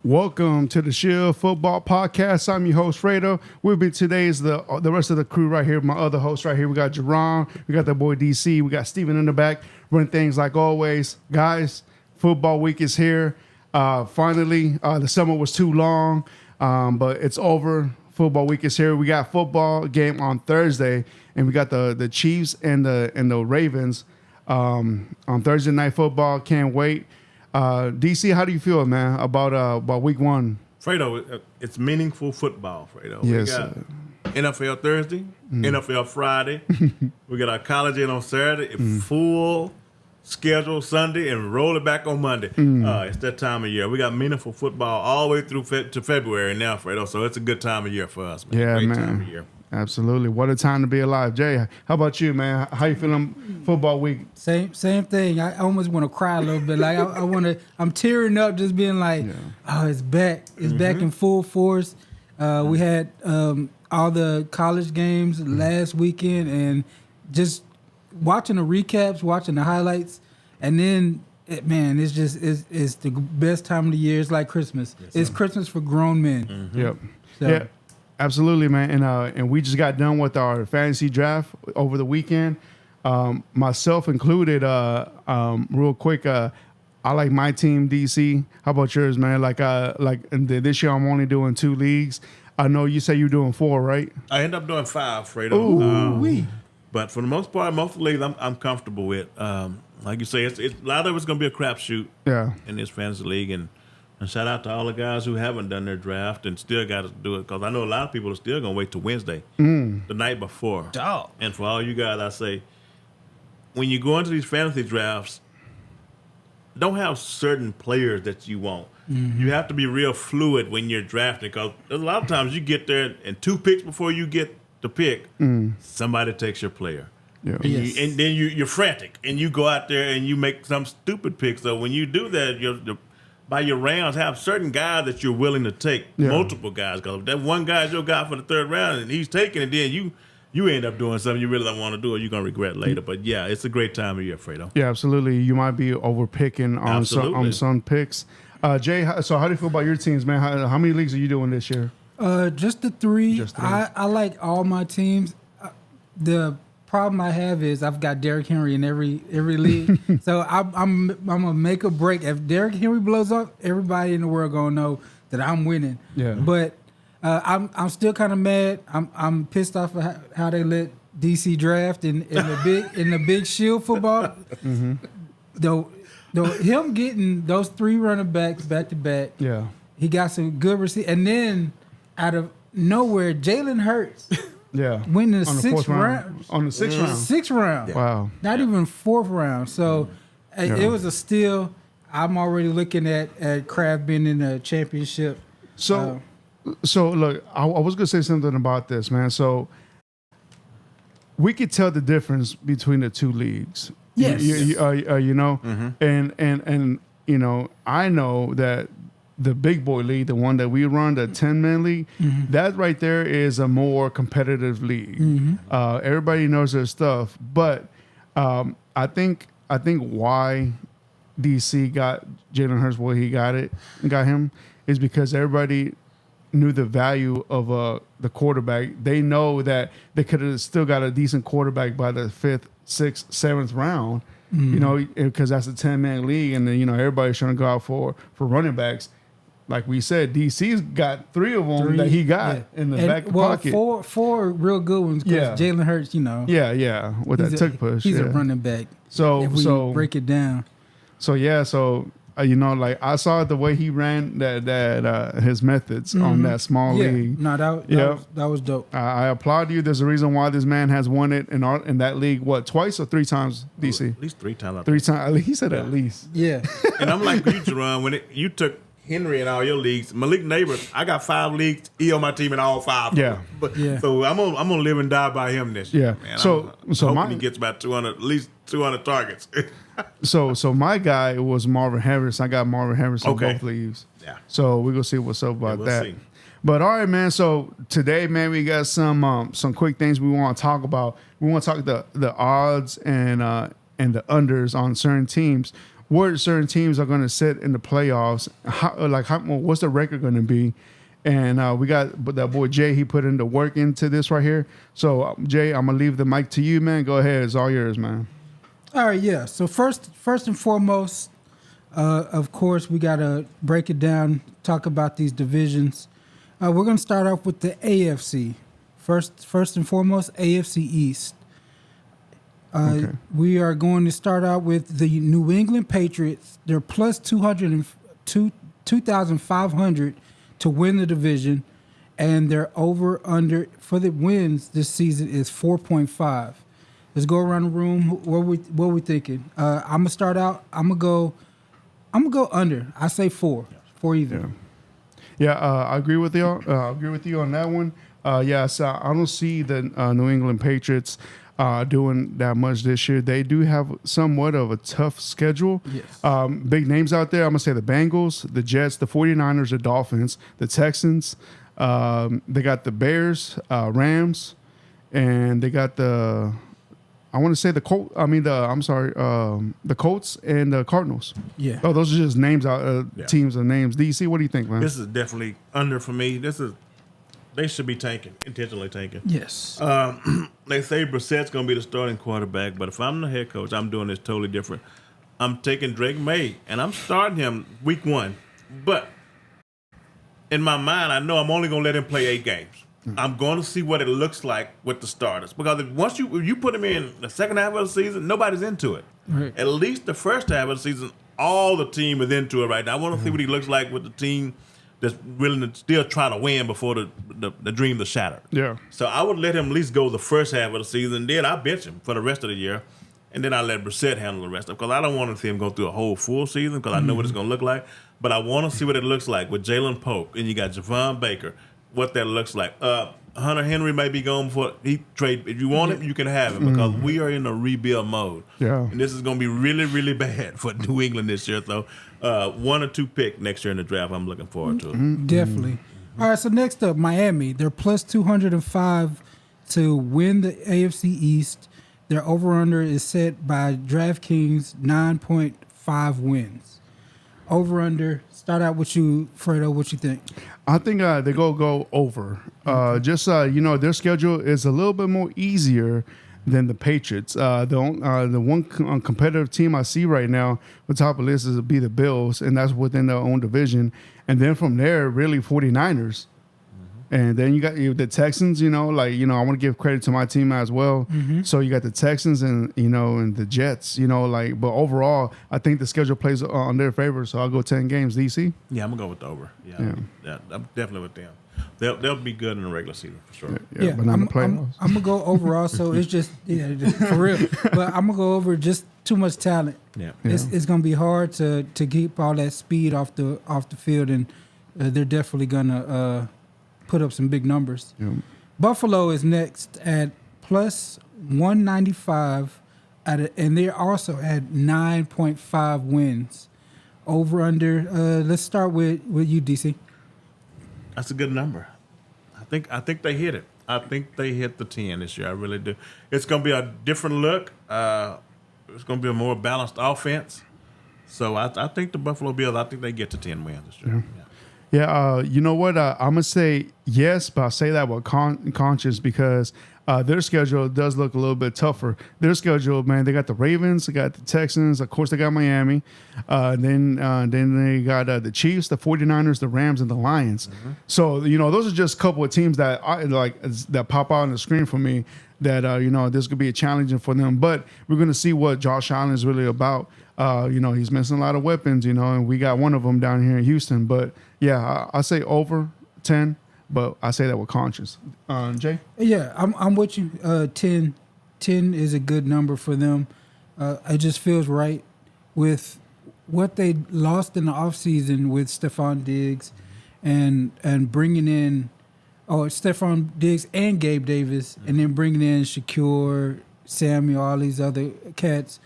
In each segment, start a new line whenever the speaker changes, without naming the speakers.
Welcome to the Shield Football Podcast. I'm your host, Fredo. With me today is the rest of the crew right here. My other host right here. We got Jerron. We got the boy DC. We got Steven in the back. Running things like always. Guys, football week is here. Finally, the summer was too long, but it's over. Football week is here. We got football game on Thursday, and we got the Chiefs and the Ravens on Thursday night football. Can't wait. DC, how do you feel, man, about week one?
Fredo, it's meaningful football, Fredo.
Yes,
we got NFL Thursday, NFL Friday. We got our college in on Saturday, full schedule Sunday, and roll it back on Monday. It's that time of year. We got meaningful football all the way through to February now, Fredo. So it's a good time of year for us, man.
Yeah,
Great
man.
time of year.
Absolutely. What a time to be alive. Jay, how about you, man? How you feeling football week?
Same thing. I almost want to cry a little bit. Like I'm tearing up just being like, oh, it's back. It's back in full force. We had all the college games last weekend and just watching the recaps, watching the highlights, and then it's the best time of the year. It's like Christmas. Yes, it's Christmas for grown men.
Yep.
So.
Yeah. Absolutely, man. And we just got done with our fantasy draft over the weekend. Myself included, real quick, I like my team, DC. How about yours, man? This year I'm only doing 2 leagues. I know you say you're doing 4, right?
I end up doing 5, Fredo.
Ooh,
but for the most part, most of the leagues I'm comfortable with. Like you say, it's a lot of it's going to be a crapshoot in this fantasy league. And shout out to all the guys who haven't done their draft and still got to do it, because I know a lot of people are still going to wait till Wednesday, the night before.
Dog.
And for all you guys, I say, when you go into these fantasy drafts, don't have certain players that you want. You have to be real fluid when you're drafting, because a lot of times you get there and 2 picks before you get the pick, somebody takes your player.
Yeah.
And then you're frantic, and you go out there and you make some stupid pick. So when you do that, by your rounds, have certain guys that you're willing to take, multiple guys. Because that one guy is your guy for the 3rd round, and he's taking it, then you end up doing something you really don't want to do, or you're going to regret later. But, yeah, it's a great time of year, Fredo.
Yeah, absolutely. You might be overpicking on some picks. Jay, so how do you feel about your teams, man? How many leagues are you doing this year?
Just the 3.
Just 3.
I like all my teams. The problem I have is I've got Derrick Henry in every league, so I'm gonna make a break. If Derrick Henry blows up, everybody in the world gonna know that I'm winning. Yeah. But I'm still kind of mad. I'm pissed off at how they let DC draft in the big Shield football. Though him getting those 3 running backs back to back. Yeah. He got some good receivers, and then out of nowhere, Jalen Hurts. Yeah, winning the 6th round.
On the 6th round.
6th round.
Yeah. Wow.
Not even 4th round. So it was a steal. I'm already looking at Kraft being in the championship.
So look, I was gonna say something about this, man. So we could tell the difference between the 2 leagues.
Yes.
You know, and you know, I know that the big boy league, the one that we run, the 10-man league, that right there is a more competitive league. Everybody knows their stuff, but I think why DC got Jalen Hurts where he got him is because everybody knew the value of the quarterback. They know that they could have still got a decent quarterback by the 5th, 6th, 7th round. You know, because that's a 10-man league, and then you know everybody's trying to go out for running backs. Like we said, DC's got 3 of them that he got in the back pocket.
Four real good ones because Jalen Hurts, you know.
Yeah, with that tuck push.
He's a running back.
So
if we break it down.
So You know, like I saw the way he ran that his methods on that small league.
No, that was dope.
I applaud you. There's a reason why this man has won it in that league. What, twice or 3 times, DC?
At least 3 times.
3 times. He said at least.
Yeah.
And I'm like you, Jerron. You took Henry in all your leagues, Malik Neighbors, I got 5 leagues. He on my team in all 5.
Yeah.
But
Yeah.
so I'm gonna live and die by him this year.
Yeah.
Man.
So
I'm
so
hoping
my
he gets about 200, at least 200 targets.
so my guy was Marvin Harris. I got Marvin Harris in
Okay.
both leagues.
Yeah.
So we're gonna see what's up about
we'll
that.
see.
But all right, man. So today, man, we got some quick things we want to talk about. We want to talk the odds and the unders on certain teams. Where certain teams are going to sit in the playoffs? What's the record going to be? And we got that boy Jay. He put in the work into this right here. So Jay, I'm gonna leave the mic to you, man. Go ahead. It's all yours, man.
All right, yeah. So first and foremost, of course, we got to break it down, talk about these divisions. We're going to start off with the AFC. First and foremost, AFC East.
Okay.
We are going to start out with the New England Patriots. They're plus 2,500 to win the division, and their over/under for the wins this season is 4.5. Let's go around the room. What we thinking? I'm gonna start out. I'm gonna go under. I say 4 even.
Yeah, I agree with you. I agree with you on that one. So I don't see the New England Patriots doing that much this year. They do have somewhat of a tough schedule.
Yes.
Big names out there. I'm going to say the Bengals, the Jets, the 49ers, the Dolphins, the Texans. They got the Bears, Rams, and they got the Colts and the Cardinals.
Yeah.
Oh, those are just names out,
Yeah.
teams and names. DC, what do you think, man?
This is definitely under for me. They should be intentionally tanking.
Yes.
They say Brissett's going to be the starting quarterback, but if I'm the head coach, I'm doing this totally different. I'm taking Drake May, and I'm starting him week 1. But in my mind, I know I'm only going to let him play 8 games. I'm going to see what it looks like with the starters. Because if you put him in the second half of the season, nobody's into it.
Right.
At least the first half of the season, all the team is into it right now. I want to see what he looks like with the team that's willing to still try to win before the dreams are shattered.
Yeah.
So I would let him at least go the first half of the season, then I bench him for the rest of the year, and then I let Brissett handle the rest of it. Because I don't want to see him go through a whole full season because I know what it's going to look like. But I want to see what it looks like with Jalen Polk, and you got Javon Baker, what that looks like. Hunter Henry may be gone before he trade. If you want him, you can have him because we are in a rebuild mode.
Yeah.
And this is going to be really, really bad for New England this year. So 1 or 2 pick next year in the draft, I'm looking forward to it.
Definitely. All right, so next up, Miami. They're plus 205 to win the AFC East. Their over-under is set by DraftKings 9.5 wins. Over-under. Start out with you, Fredo. What you think?
I think they go over. Their schedule is a little bit more easier than the Patriots. The one competitive team I see right now, the top of the list is be the Bills, and that's within their own division. And then from there, really 49ers. And then you got the Texans, I want to give credit to my team as well. So you got the Texans and the Jets, but overall, I think the schedule plays on their favor. So I'll go 10 games. DC?
Yeah, I'm going to go with the over. Yeah, I'm definitely with them. They'll be good in the regular season for sure.
Yeah,
but not in the
I'm
playoffs.
going to go over also. It's just, for real. But I'm going to go over just too much talent.
Yeah.
It's going to be hard to keep all that speed off the field, and they're definitely going to put up some big numbers.
Yeah.
Buffalo is next at plus 195, and they're also at 9.5 wins. Over under. Let's start with you, DC.
That's a good number. I think they hit it. I think they hit the 10 this year. I really do. It's going to be a different look. It's going to be a more balanced offense. So I think the Buffalo Bills, I think they get to 10 wins this year. Yeah.
Yeah, you know what? I'm going to say yes, but I say that with conscience because their schedule does look a little bit tougher. Their schedule, man, they got the Ravens, they got the Texans, of course they got Miami. Then they got the Chiefs, the 49ers, the Rams, and the Lions. So, those are just a couple of teams that that pop out on the screen for me that, this could be a challenging for them. But we're going to see what Josh Allen is really about. He's missing a lot of weapons, and we got one of them down here in Houston. But yeah, I say over 10, but I say that with conscience. Jay?
Yeah, I'm with you. 10 is a good number for them. It just feels right with what they lost in the offseason with Stephon Diggs and bringing in Stephon Diggs and Gabe Davis, and then bringing in Shakur, Samuel, all these other cats.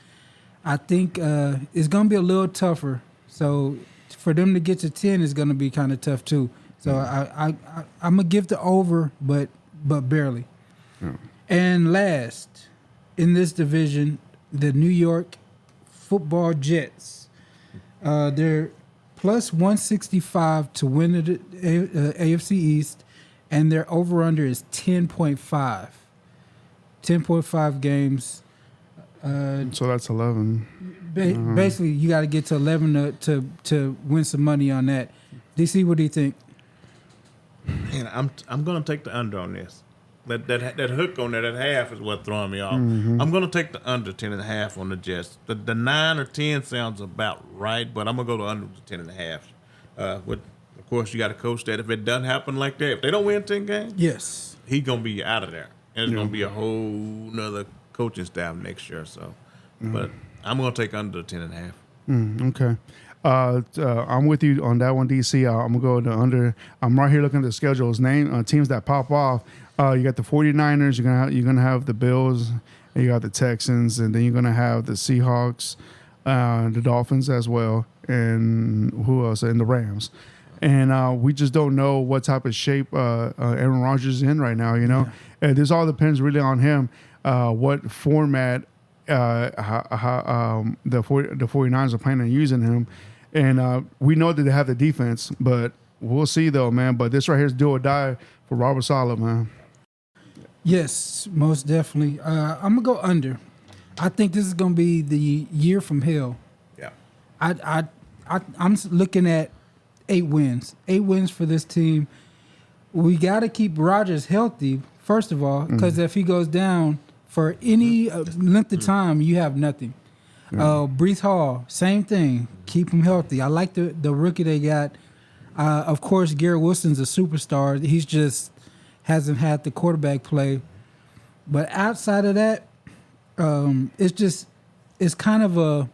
I think it's going to be a little tougher. So for them to get to 10 is going to be kind of tough too. So I'm going to give the over, but barely. Yeah. And last in this division, the New York Football Jets. They're plus 165 to win the AFC East, and their over-under is 10.5. 10.5 games.
So that's 11.
Basically, you got to get to 11 to win some money on that. DC, what do you think?
Man, I'm going to take the under on this. That hook on that half is what throwing me off. Mm-hmm. I'm going to take the under 10.5 on the Jets. The 9 or 10 sounds about right, but I'm going to go to under 10.5. Of course, you got to coach that. If it doesn't happen like that, if they don't win 10 games,
yes,
he's going to be out of there. And it's going to be a whole nother coaching staff next year. So, but I'm going to take under 10.5.
Okay. I'm with you on that one, DC. I'm going to go to under. I'm right here looking at the schedules. Teams that pop off. You got the 49ers. You're gonna have the Bills. And you got the Texans, and then you're gonna have the Seahawks, the Dolphins as well, and who else? And the Rams. And we just don't know what type of shape Aaron Rodgers is in right now. And this all depends really on him. What format the 49ers are planning on using him. And we know that they have the defense, but we'll see, though, man. But this right here is do or die for Robert Saleh, man.
Yes, most definitely. I'm going to go under. I think this is going to be the year from hell.
Yeah.
I'm looking at 8 wins. 8 wins for this team. We got to keep Rodgers healthy, first of all, because if he goes down for any length of time, you have nothing. Breece Hall, same thing. Keep him healthy. I like the rookie they got. Of course, Garrett Wilson's a superstar. He's just hasn't had the quarterback play. But outside of that, it's kind of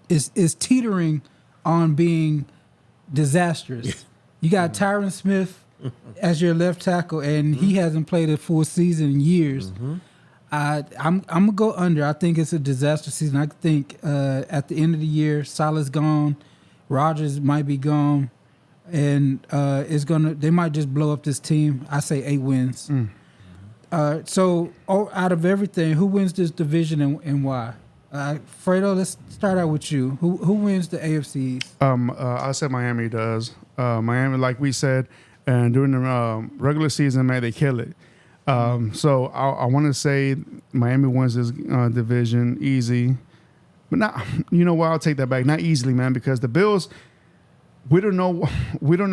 it's teetering on being disastrous. You got Tyron Smith as your left tackle, and he hasn't played a full season in years. I'm gonna go under. I think it's a disaster season. I think at the end of the year, Saleh's gone, Rodgers might be gone, and they might just blow up this team. I say 8 wins. So out of everything, who wins this division and why? Fredo, let's start out with you. Who wins the AFC East?
I said Miami does. Miami, like we said, and during the regular season, man, they kill it. So I want to say Miami wins this division easy, but not. You know what? I'll take that back. Not easily, man, because the Bills. We don't know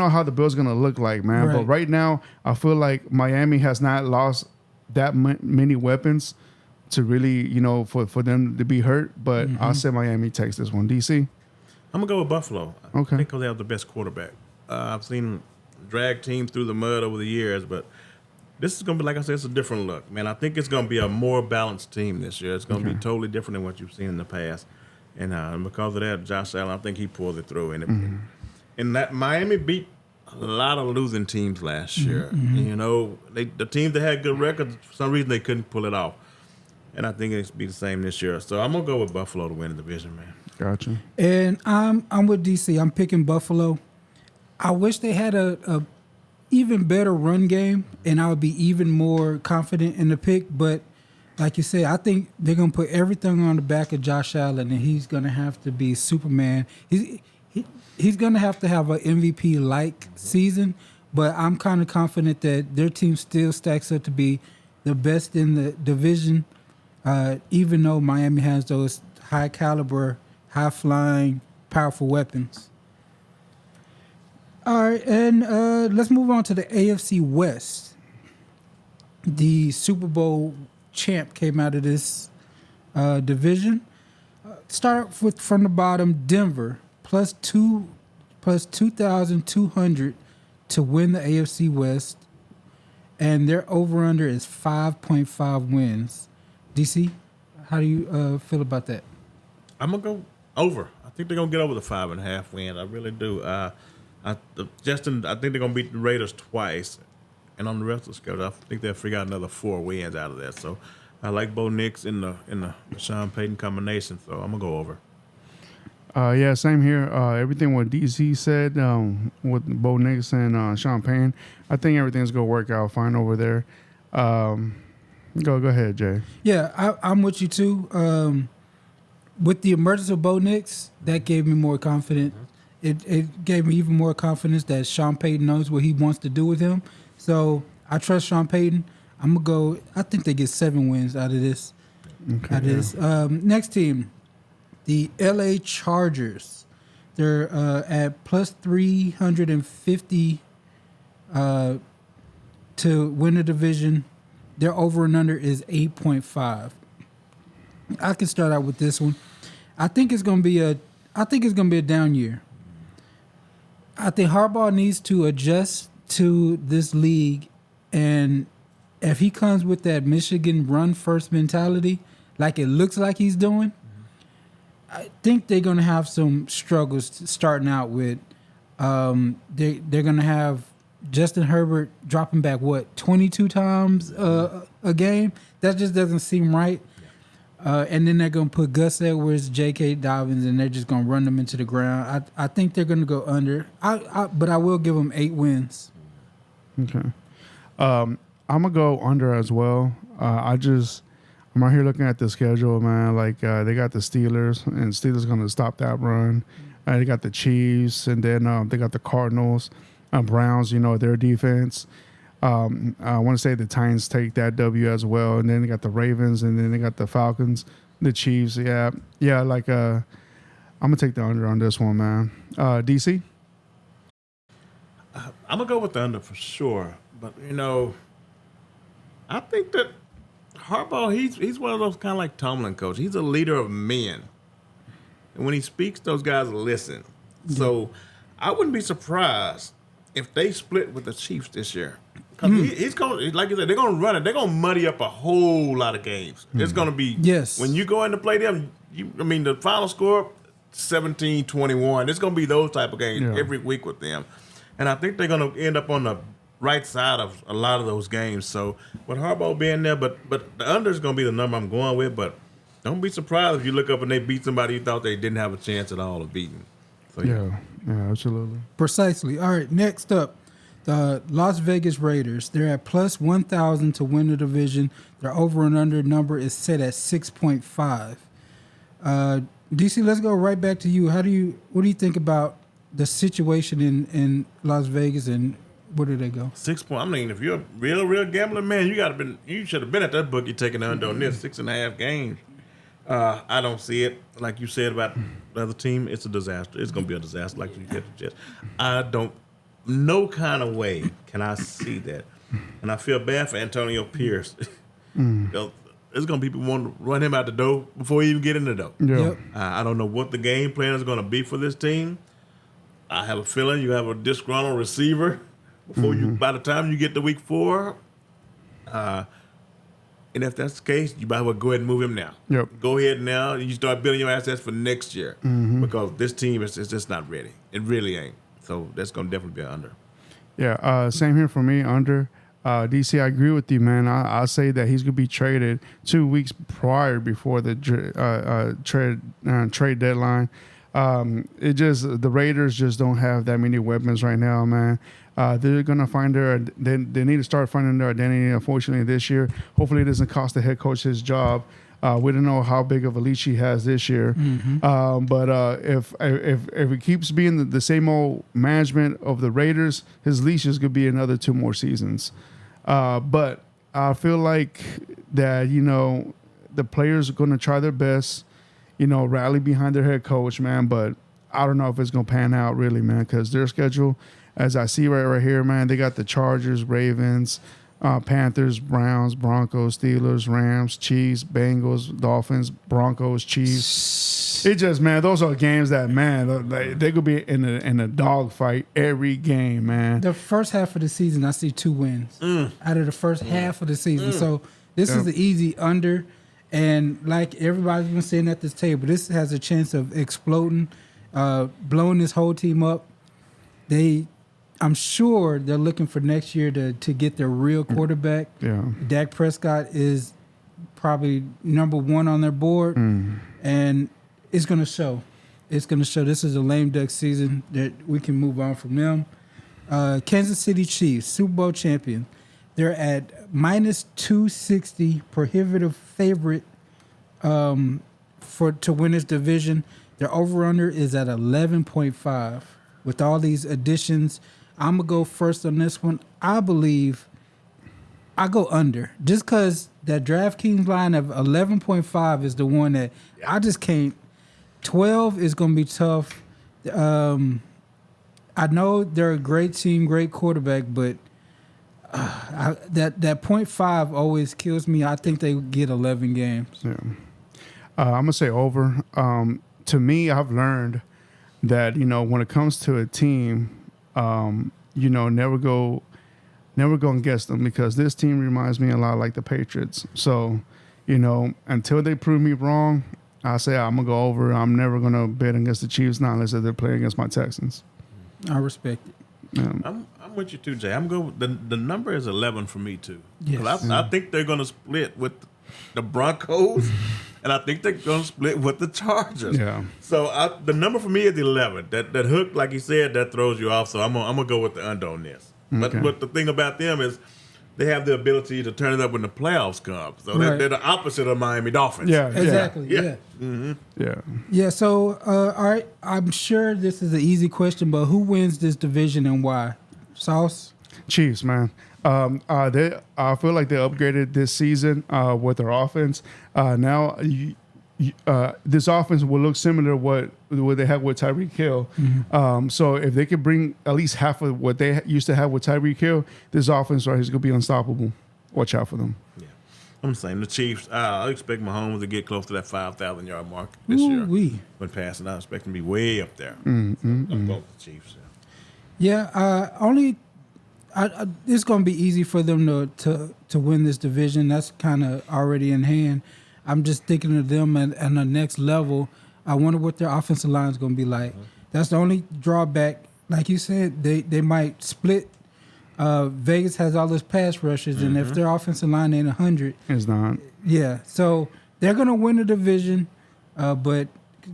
how the Bills going to look like, man. Right. But right now, I feel like Miami has not lost that many weapons to really, for them to be hurt. But I'll say Miami takes this one. DC?
I'm going to go with Buffalo.
Okay.
I think because they have the best quarterback. I've seen them drag teams through the mud over the years, but this is going to be, like I said, it's a different look. Man, I think it's going to be a more balanced team this year. It's going to be totally different than what you've seen in the past. And because of that, Josh Allen, I think he pulled it through. And that Miami beat a lot of losing teams last year. The teams that had good records, for some reason they couldn't pull it off. And I think it'll be the same this year. So I'm going to go with Buffalo to win the division, man.
Gotcha.
And I'm with DC. I'm picking Buffalo. I wish they had a even better run game, and I would be even more confident in the pick. But like you said, I think they're going to put everything on the back of Josh Allen, and he's going to have to be Superman. He's going to have an MVP-like season, but I'm kind of confident that their team still stacks up to be the best in the division, even though Miami has those high-caliber, high-flying, powerful weapons. All right, and let's move on to the AFC West. The Super Bowl champ came out of this division. Start with from the bottom. Denver plus 2,200 to win the AFC West, and their over under is 5.5 wins. DC, how do you feel about that?
I'm gonna go over. I think they're gonna get over the 5.5 wins. I really do. I think they're gonna beat the Raiders twice, and on the rest of the schedule, I think they'll figure out another 4 wins out of that. So I like Bo Nix in the Sean Payton combination. So I'm gonna go over.
Yeah, same here. Everything what DC said with Bo Nix and Sean Payne, I think everything's gonna work out fine over there. Go ahead, Jay.
Yeah, I'm with you too. With the emergence of Bo Nix, that gave me more confidence. It gave me even more confidence that Sean Payton knows what he wants to do with him. So I trust Sean Payton. I'm gonna go. I think they get 7 wins out of this. Okay. Next team, the LA Chargers. They're at plus 350 to win the division. Their over and under is 8.5. I can start out with this one. I think it's gonna be a down year. I think Harbaugh needs to adjust to this league, and if he comes with that Michigan run first mentality, like it looks like he's doing, I think they're gonna have some struggles starting out with. They're gonna have Justin Herbert dropping back 22 times a game. That just doesn't seem right. And then they're going to put Gus Edwards, J.K. Dobbins, and they're just going to run them into the ground. I think they're going to go under. But I will give them 8 wins.
Okay. I'm going to go under as well. I'm right here looking at the schedule, man. Like, they got the Steelers, and Steelers going to stop that run. They got the Chiefs, and then they got the Cardinals, Browns, their defense. I want to say the Titans take that W as well, and then they got the Ravens, and then they got the Falcons, the Chiefs. Yeah. Like I'm gonna take the under on this one, man. DC.
I'm gonna go with the under for sure, but I think that Harbaugh he's one of those kind of like Tomlin coach. He's a leader of men, and when he speaks, those guys listen. So I wouldn't be surprised if they split with the Chiefs this year. He's going, like you said, they're going to run it. They're going to muddy up a whole lot of games. It's going to be, when you go in to play them, the final score, 17-21. It's going to be those type of games every week with them. And I think they're going to end up on the right side of a lot of those games. So with Harbaugh being there, but the under is going to be the number I'm going with. But don't be surprised if you look up and they beat somebody you thought they didn't have a chance at all of beating. So,
yeah, absolutely.
Precisely. All right, next up. The Las Vegas Raiders, they're at plus 1,000 to win the division. Their over and under number is set at 6.5. DC, let's go right back to you. What do you think about the situation in Las Vegas, and where do they go?
6 point. If you're a real gambling man, you should have been at that bookie taking the under on this 6.5 games. I don't see it. Like you said about the other team, it's a disaster. It's going to be a disaster, like you said. No kind of way can I see that. And I feel bad for Antonio Pierce. There's going to be people wanting to run him out the door before he even get in the door.
Yeah. Yep.
I don't know what the game plan is going to be for this team. I have a feeling you have a disgruntled receiver by the time you get to week 4. And if that's the case, you might as well go ahead and move him now.
Yep.
Go ahead now and you start building your assets for next year because this team is just not ready. It really ain't. So that's going to definitely be an under.
Yeah, same here for me, under. DC, I agree with you, man. I say that he's going to be traded 2 weeks before the trade deadline. The Raiders just don't have that many weapons right now, man. They're going to find they need to start finding their identity, unfortunately, this year. Hopefully it doesn't cost the head coach his job. We don't know how big of a leash he has this year. But if it keeps being the same old management of the Raiders, his leash is going to be another 2 more seasons. But I feel like that, the players are going to try their best, rally behind their head coach, man. But I don't know if it's going to pan out really, man, because their schedule, as I see right here, man, they got the Chargers, Ravens, Panthers, Browns, Broncos, Steelers, Rams, Chiefs, Bengals, Dolphins, Broncos, Chiefs. It just, man, those are games that, man, they could be in a dog fight every game, man.
The first half of the season, I see 2 wins out of the first half of the season. So this is the easy under. And like everybody's been saying at this table, this has a chance of exploding, blowing this whole team up. I'm sure they're looking for next year to get their real quarterback.
Yeah.
Dak Prescott is probably number 1 on their board, and it's going to show. It's going to show. This is a lame duck season that we can move on from them. Kansas City Chiefs, Super Bowl champion. They're at minus 260, prohibitive favorite to win this division. Their over-under is at 11.5. With all these additions, I'm going to go first on this one. I believe I go under. Just because that DraftKings line of 11.5 is the one that I just can't. 12 is going to be tough. I know they're a great team, great quarterback, but that 0.5 always kills me. I think they get 11 games.
Yeah. I'm going to say over. To me, I've learned that, when it comes to a team, never go and guess them, because this team reminds me a lot like the Patriots. So, until they prove me wrong, I say I'm going to go over. I'm never going to bet against the Chiefs, not unless they're playing against my Texans.
I respect it.
Yeah.
I'm with you too, Jay. I'm going. The number is 11 for me too.
Yes.
I think they're going to split with the Broncos, and I think they're going to split with the Chargers.
Yeah.
So the number for me is 11. That hook, like you said, that throws you off. So I'm gonna go with the under on this.
Okay.
But the thing about them is they have the ability to turn it up when the playoffs come. So they're the opposite of Miami Dolphins.
Yeah.
Exactly.
Yeah.
Yeah.
Mm-hmm.
Yeah.
Yeah. So, all right. I'm sure this is an easy question, but who wins this division and why? Sauce?
Chiefs, man. I feel like they upgraded this season with their offense. Now, this offense will look similar to what they have with Tyreek Hill. Mm-hmm. So if they could bring at least half of what they used to have with Tyreek Hill, this offense right here is going to be unstoppable. Watch out for them.
Yeah. I'm saying the Chiefs, I expect Mahomes to get close to that 5,000-yard mark this year. When passing, I expect him to be way up there. I'm going with the Chiefs.
Yeah. It's going to be easy for them to win this division. That's kind of already in hand. I'm just thinking of them at the next level. I wonder what their offensive line is going to be like. Mm-hmm. That's the only drawback. Like you said, they might split. Vegas has all those pass rushes, and if their offensive line ain't 100,
it's not.
Yeah, so they're going to win the division, but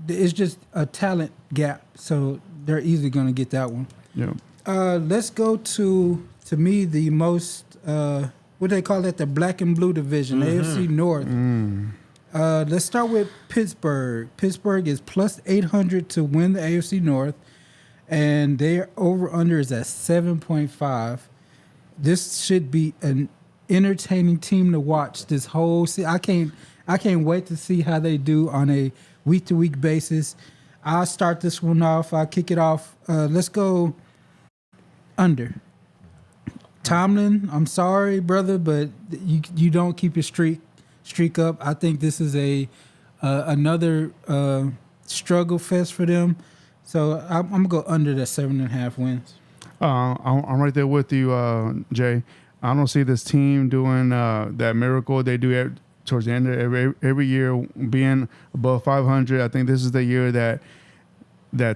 it's just a talent gap. So they're easily going to get that one.
Yeah.
Let's go to me, the most, what they call it, the black and blue division, AFC North. Let's start with Pittsburgh. Pittsburgh is plus 800 to win the AFC North, and their over-under is at 7.5. This should be an entertaining team to watch this whole season. I can't wait to see how they do on a week-to-week basis. I'll start this one off. I'll kick it off. Let's go under. Tomlin, I'm sorry, brother, but you don't keep your streak up. I think this is another struggle fest for them. So I'm gonna go under the 7.5 wins.
I'm right there with you, Jay. I don't see this team doing that miracle they do towards the end of every year, being above 500. I think this is the year that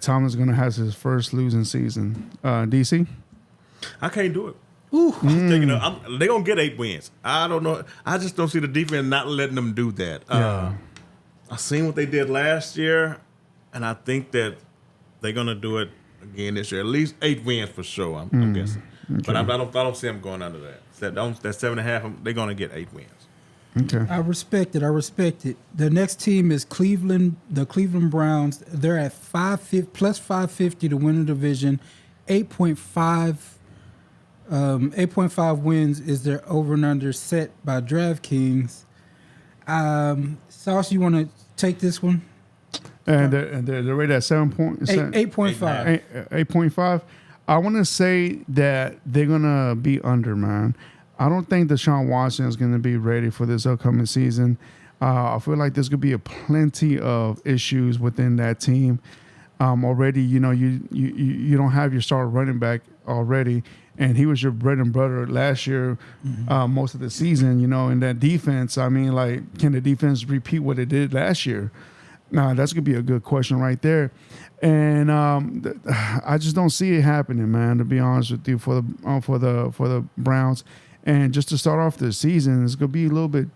Tomlin's going to have his first losing season. DC? I
can't do it. They're going to get 8 wins. I don't know. I just don't see the defense not letting them do that. I seen what they did last year, and I think that they're going to do it again this year. At least 8 wins for sure, I'm guessing. Okay. But I don't see them going under that. That 7.5, they're going to get 8 wins.
Okay.
I respect it. The next team is Cleveland, the Cleveland Browns. They're at plus 550 to win the division. 8.5 wins is their over and under set by DraftKings. Sauce, you want to take this one?
And they're rated at
8.5.
8.5. I want to say that they're going to be under, man. I don't think Deshaun Watson is going to be ready for this upcoming season. I feel like there's gonna be a plenty of issues within that team. Already, you don't have your star running back already, and he was your bread and butter last year, most of the season. In that defense, I mean, like, can the defense repeat what it did last year? That's gonna be a good question right there, and I just don't see it happening, man. To be honest with you, for the Browns, and just to start off the season, it's gonna be a little bit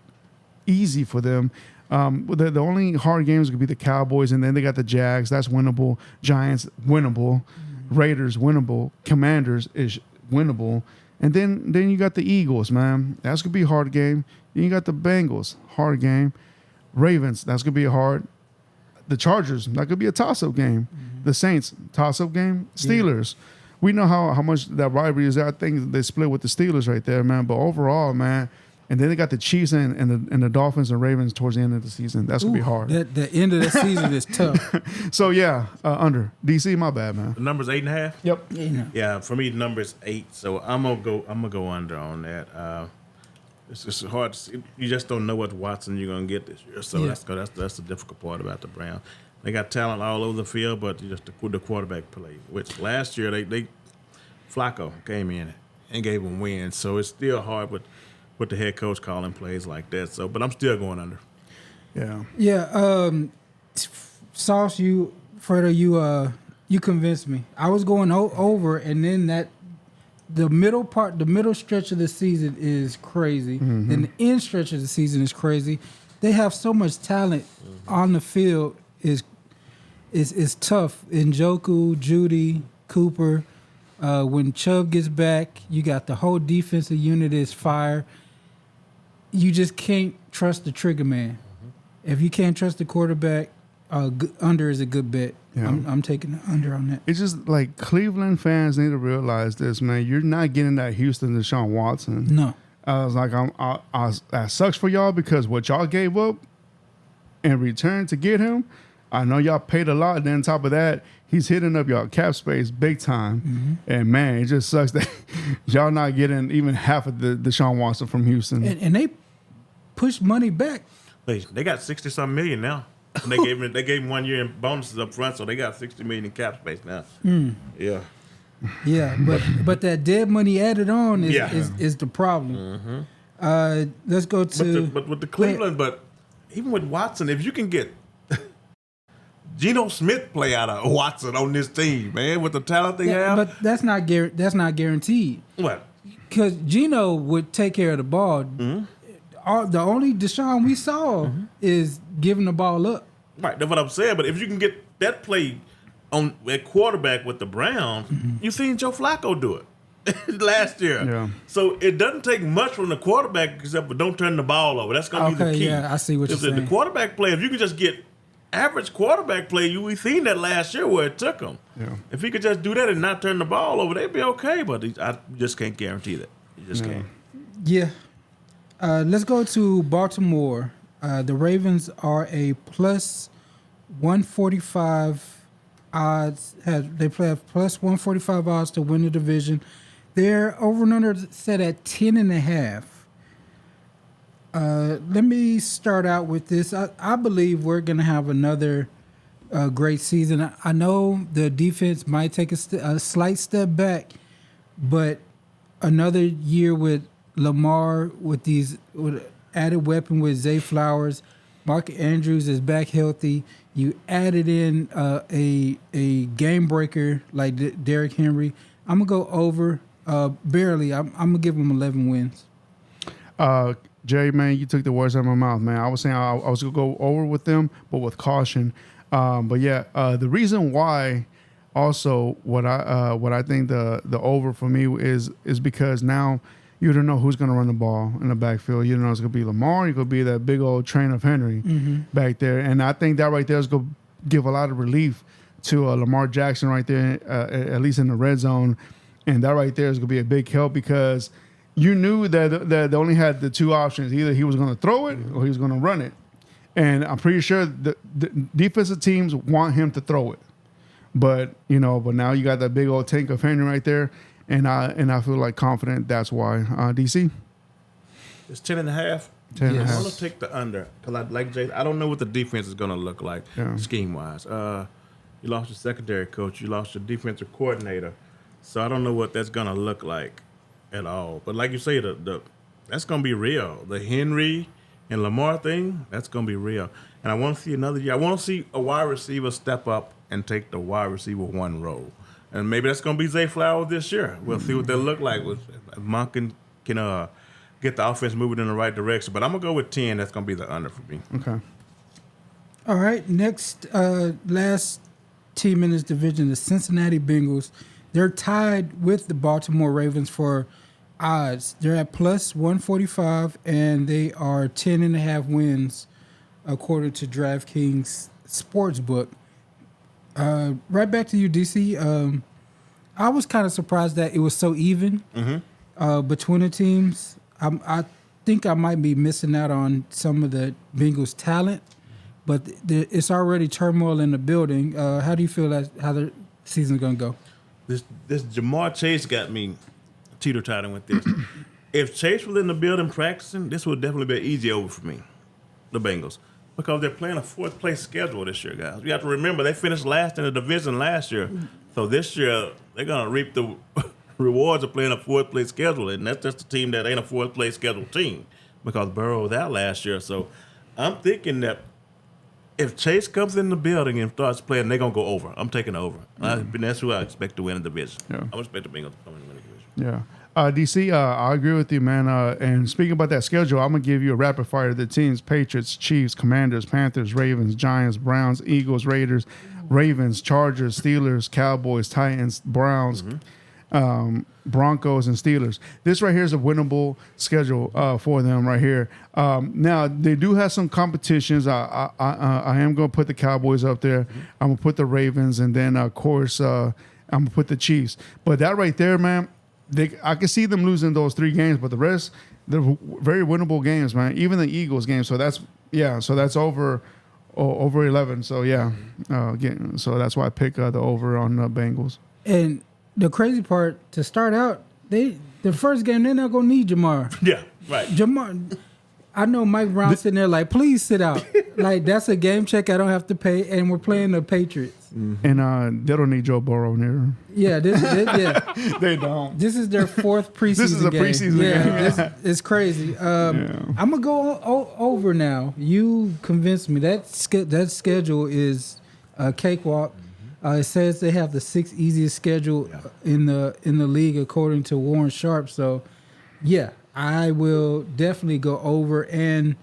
easy for them. The only hard games could be the Cowboys, and then they got the Jags. That's winnable. Giants, winnable. Raiders, winnable. Commanders is winnable. And then you got the Eagles, man. That's going to be a hard game. Then you got the Bengals, hard game. Ravens, that's going to be a hard. The Chargers, that could be a toss-up game. The Saints, toss-up game. Steelers. We know how much that rivalry is. I think they split with the Steelers right there, man. But overall, man, and then they got the Chiefs and the Dolphins and Ravens towards the end of the season. That's going to be hard.
The end of the season is tough.
So, yeah, under. DC, my bad, man.
The number's 8.5?
Yep.
Yeah, for me, the number is 8. So I'm gonna go under on that. It's just hard to see. You just don't know what Watson you're going to get this year. So that's the difficult part about the Browns. They got talent all over the field, but just the quarterback play. Which last year, they Flacco came in and gave them wins. So it's still hard with the head coach calling plays like that. So, but I'm still going under.
Yeah.
Yeah. Sauce, Fredo, you convinced me. I was going over, and then the middle stretch of the season is crazy. Then the end stretch of the season is crazy. They have so much talent on the field is tough. Njoku, Judy, Cooper. When Chubb gets back, you got the whole defensive unit is fire. You just can't trust the trigger man. If you can't trust the quarterback, under is a good bet. Yeah. I'm taking the under on that.
It's just like Cleveland fans need to realize this, man. You're not getting that Houston Deshaun Watson.
No.
I was like, that sucks for y'all because what y'all gave up in return to get him, I know y'all paid a lot. Then on top of that, he's hitting up y'all cap space big time. And, man, it just sucks that y'all not getting even half of the Deshaun Watson from Houston.
And they pushed money back.
They got 60-something million now. And they gave him 1 year in bonuses up front, so they got $60 million in cap space now. Yeah.
Yeah, but that dead money added on is the problem. Let's go to...
But with the Cleveland, but even with Watson, if you can get Geno Smith play out of Watson on this team, man, with the talent they have.
But that's not guaranteed.
What?
Because Geno would take care of the ball. The only Deshaun we saw is giving the ball up.
Right, that's what I'm saying. But if you can get that play on at quarterback with the Browns, you've seen Joe Flacco do it last year.
Yeah.
So it doesn't take much from the quarterback except for don't turn the ball over. That's going to be the key.
Yeah, I see what you're saying.
The quarterback play, if you can just get average quarterback play, we've seen that last year where it took him.
Yeah.
If he could just do that and not turn the ball over, they'd be okay. But I just can't guarantee that. You just can't.
Yeah. Let's go to Baltimore. The Ravens are a plus 145 odds. They play at plus 145 odds to win the division. Their over and under set at 10.5. Let me start out with this. I believe we're going to have another great season. I know the defense might take a slight step back, but another year with Lamar with added weapon with Zay Flowers, Mark Andrews is back healthy. You added in a game breaker like Derrick Henry. I'm gonna go over barely. I'm gonna give him 11 wins.
Jay, man, you took the words out of my mouth, man. I was saying I was gonna go over with them, but with caution. But yeah, the reason why, also, what I think the over for me is because now you don't know who's going to run the ball in the backfield. You don't know it's going to be Lamar. You're going to be that big old train of Henry back there. And I think that right there is going to give a lot of relief to Lamar Jackson right there, at least in the red zone. And that right there is going to be a big help because you knew that they only had the two options. Either he was going to throw it or he was going to run it. And I'm pretty sure the defensive teams want him to throw it. But now you got that big old tank of Henry right there. And I feel like confident that's why. DC?
It's 10.5.
10 and a
Yes.
I
half.
want to take the under because I like Jay. I don't know what the defense is going to look like scheme wise. You lost your secondary coach. You lost your defensive coordinator. So I don't know what that's going to look like at all. But like you say, the that's going to be real. The Henry and Lamar thing, that's going to be real. And I want to see another year. I want to see a wide receiver step up and take the wide receiver one role. And maybe that's going to be Zay Flowers this year. We'll see what they look like. If Monk can get the offense moving in the right direction. But I'm going to go with 10. That's going to be the under for me.
Okay.
All right, next, last team in this division, the Cincinnati Bengals. They're tied with the Baltimore Ravens for odds. They're at plus 145, and they are 10.5 wins, according to DraftKings Sportsbook. Right back to you, DC. I was kind of surprised that it was so even between the teams. I think I might be missing out on some of the Bengals' talent, but it's already turmoil in the building. How do you feel how the season's going to go?
This Jamar Chase got me teeter-tottering with this. If Chase was in the building practicing, this would definitely be an easy over for me, the Bengals, because they're playing a fourth-place schedule this year, guys. You have to remember, they finished last in the division last year. So this year, they're going to reap the rewards of playing a fourth-place schedule, and that's just a team that ain't a fourth-place scheduled team because Burrow was out last year. So I'm thinking that if Chase comes in the building and starts playing, they're going to go over. I'm taking over. That's who I expect to win the division.
Yeah.
I expect the Bengals to come in and win the division.
Yeah. DC, I agree with you, man. And speaking about that schedule, I'm going to give you a rapid fire of the teams: Patriots, Chiefs, Commanders, Panthers, Ravens, Giants, Browns, Eagles, Raiders, Ravens, Chargers, Steelers, Cowboys, Titans, Browns, Broncos, and Steelers. This right here is a winnable schedule for them right here. Now, they do have some competitions. I am going to put the Cowboys up there. I'm going to put the Ravens, and then, of course, I'm going to put the Chiefs. But that right there, man, I can see them losing those 3 games, but the rest, they're very winnable games, man. Even the Eagles game. So that's over 11. So again, so that's why I pick the over on the Bengals.
And the crazy part, to start out, the first game, they're not going to need Jamar.
Yeah, right.
Jamar, I know Mike Brown sitting there like, please sit out. Like, that's a game check I don't have to pay, and we're playing the Patriots.
And they don't need Joe Burrow near.
Yeah,
They don't.
This is their 4th preseason game.
This is a preseason game.
It's crazy. I'm going to go over now. You convinced me. That schedule is a cakewalk. It says they have the 6th easiest schedule in the league, according to Warren Sharp. So, yeah, I will definitely go over. And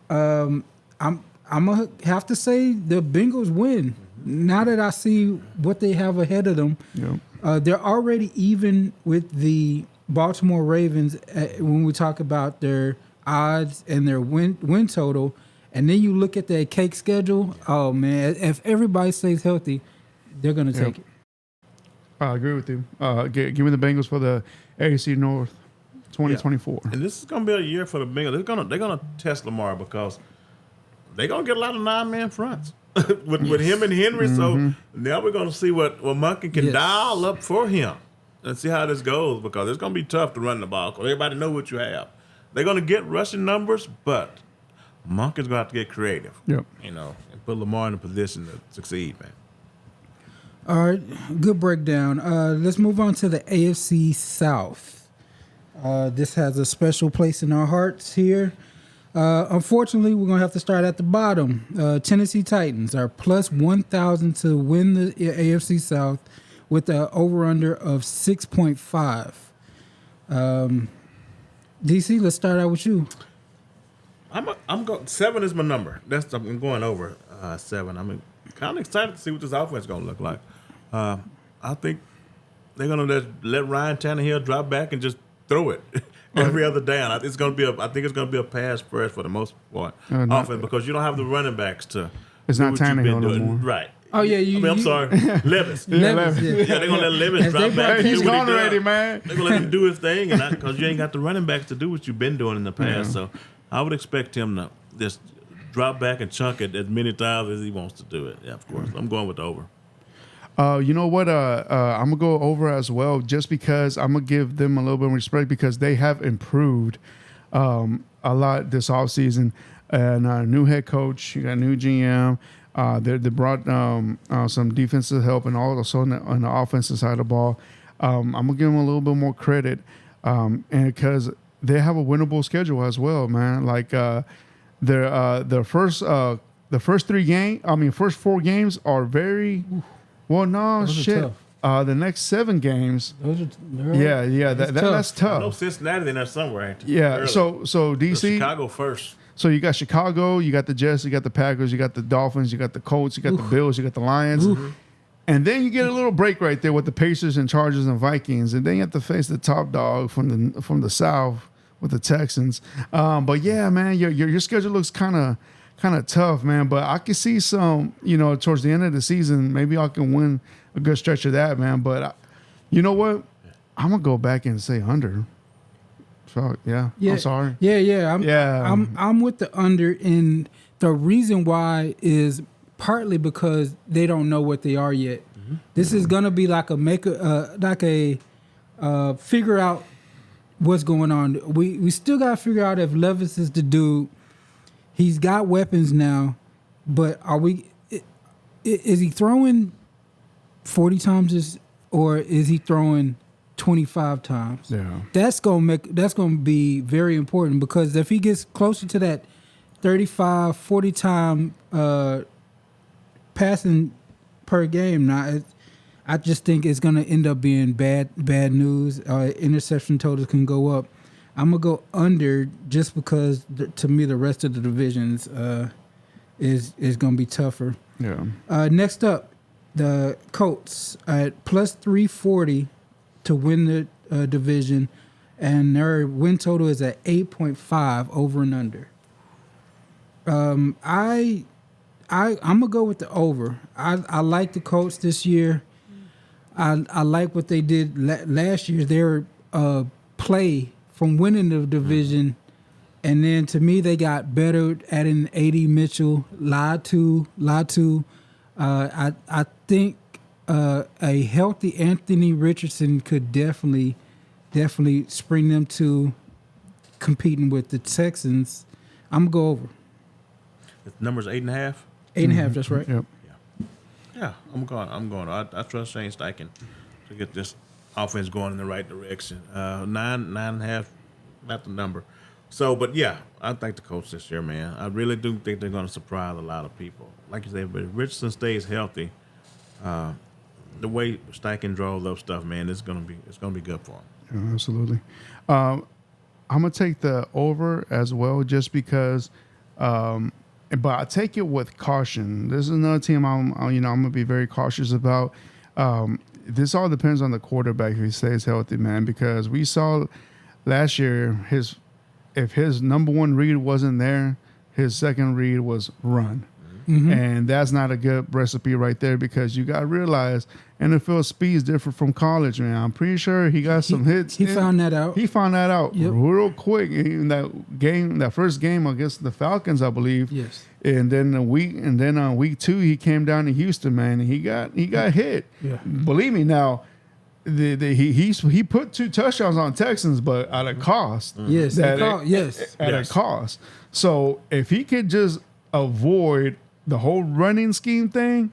I'm going to have to say the Bengals win. Now that I see what they have ahead of them, they're already even with the Baltimore Ravens when we talk about their odds and their win total. And then you look at that cake schedule. Oh, man, if everybody stays healthy, they're going to take it.
I agree with you. Give me the Bengals for the AFC North 2024.
And this is going to be a year for the Bengals. They're gonna test Lamar because they're going to get a lot of 9-man fronts with him and Henry. So now we're going to see what Monkey can dial up for him and see how this goes, because it's going to be tough to run the ball because everybody know what you have. They're going to get rushing numbers, but Monkey's going to have to get creative, and put Lamar in a position to succeed, man.
All right, good breakdown. Let's move on to the AFC South. This has a special place in our hearts here. Unfortunately, we're going to have to start at the bottom. Tennessee Titans are plus 1,000 to win the AFC South with an over-under of 6.5. DC, let's start out with you.
I'm going 7 is my number. I'm going over 7. I'm kind of excited to see what this offense is going to look like. I think they're going to let Ryan Tannehill drop back and just throw it every other down. I think it's going to be a pass first for the most part offense, because you don't have the running backs to.
It's not Tannehill no more.
Right.
Oh yeah,
I'm sorry, Levis.
Levis.
Yeah, they're gonna let Levis drop back.
He's gone already, man.
They're gonna let him do his thing, and because you ain't got the running backs to do what you've been doing in the past. So I would expect him to just drop back and chunk it as many times as he wants to do it. Yeah, of course. I'm going with the over.
You know what? I'm gonna go over as well, just because I'm gonna give them a little bit of respect because they have improved a lot this offseason. And a new head coach, you got a new GM. They brought some defensive help and also on the offensive side of the ball. I'm gonna give them a little bit more credit, and because they have a winnable schedule as well, man. Like their first 4 games are very well. No
Those are
shit.
tough.
The next 7 games. That's
tough.
I know
tough.
Cincinnati in there somewhere. Ain't they?
Yeah.
Early.
So DC.
Chicago first.
So you got Chicago, you got the Jets, you got the Packers, you got the Dolphins, you got the Colts, you got the Bills, you got the Lions. And then you get a little break right there with the Pacers and Chargers and Vikings, and then you have to face the top dog from the South with the Texans. But yeah, man, your schedule looks kind of tough, man. But I can see some, towards the end of the season, maybe I can win a good stretch of that, man. But you know what? I'm gonna go back and say under. So yeah, I'm sorry.
I'm with the under, and the reason why is partly because they don't know what they are yet. This is gonna be like figure out what's going on. We still gotta figure out if Levis is the dude. He's got weapons now, but is he throwing 40 times or is he throwing 25 times?
Yeah.
That's gonna be very important, because if he gets closer to that 35, 40 time passing per game, now I just think it's gonna end up being bad news. Interception totals can go up. I'm gonna go under just because to me the rest of the divisions is gonna be tougher.
Yeah.
Next up, the Colts at plus 340 to win the division, and their win total is at 8.5 over and under. I'm gonna go with the over. I like the Colts this year. I like what they did last year. Their play from winning the division, and then to me they got better adding A.D. Mitchell, Latu. I think a healthy Anthony Richardson could definitely spring them to competing with the Texans. I'm gonna go over.
The number's 8.5.
8.5. That's right.
Yep.
Yeah, I'm going. I trust Shane Steichen to get this offense going in the right direction. 9.5, not the number. So, but yeah, I think the Colts this year, man. I really do think they're going to surprise a lot of people. Like you said, but if Richardson stays healthy, the way Steichen draws up stuff, man, it's gonna be good for him.
Yeah, absolutely. I'm gonna take the over as well, just because. But I take it with caution. This is another team I'm gonna be very cautious about. This all depends on the quarterback if he stays healthy, man. Because we saw last year if his number one read wasn't there, his second read was run. And that's not a good recipe right there, because you got to realize NFL speed is different from college, man. I'm pretty sure he got some hits.
He found that out.
He found that out real quick in that first game against the Falcons, I believe.
Yes.
And then on week 2, he came down to Houston, man, and he got hit.
Yeah.
Believe me now. He put 2 touchdowns on Texans, but at a cost.
Yes.
At
Yes.
a cost. So if he could just avoid the whole running scheme thing,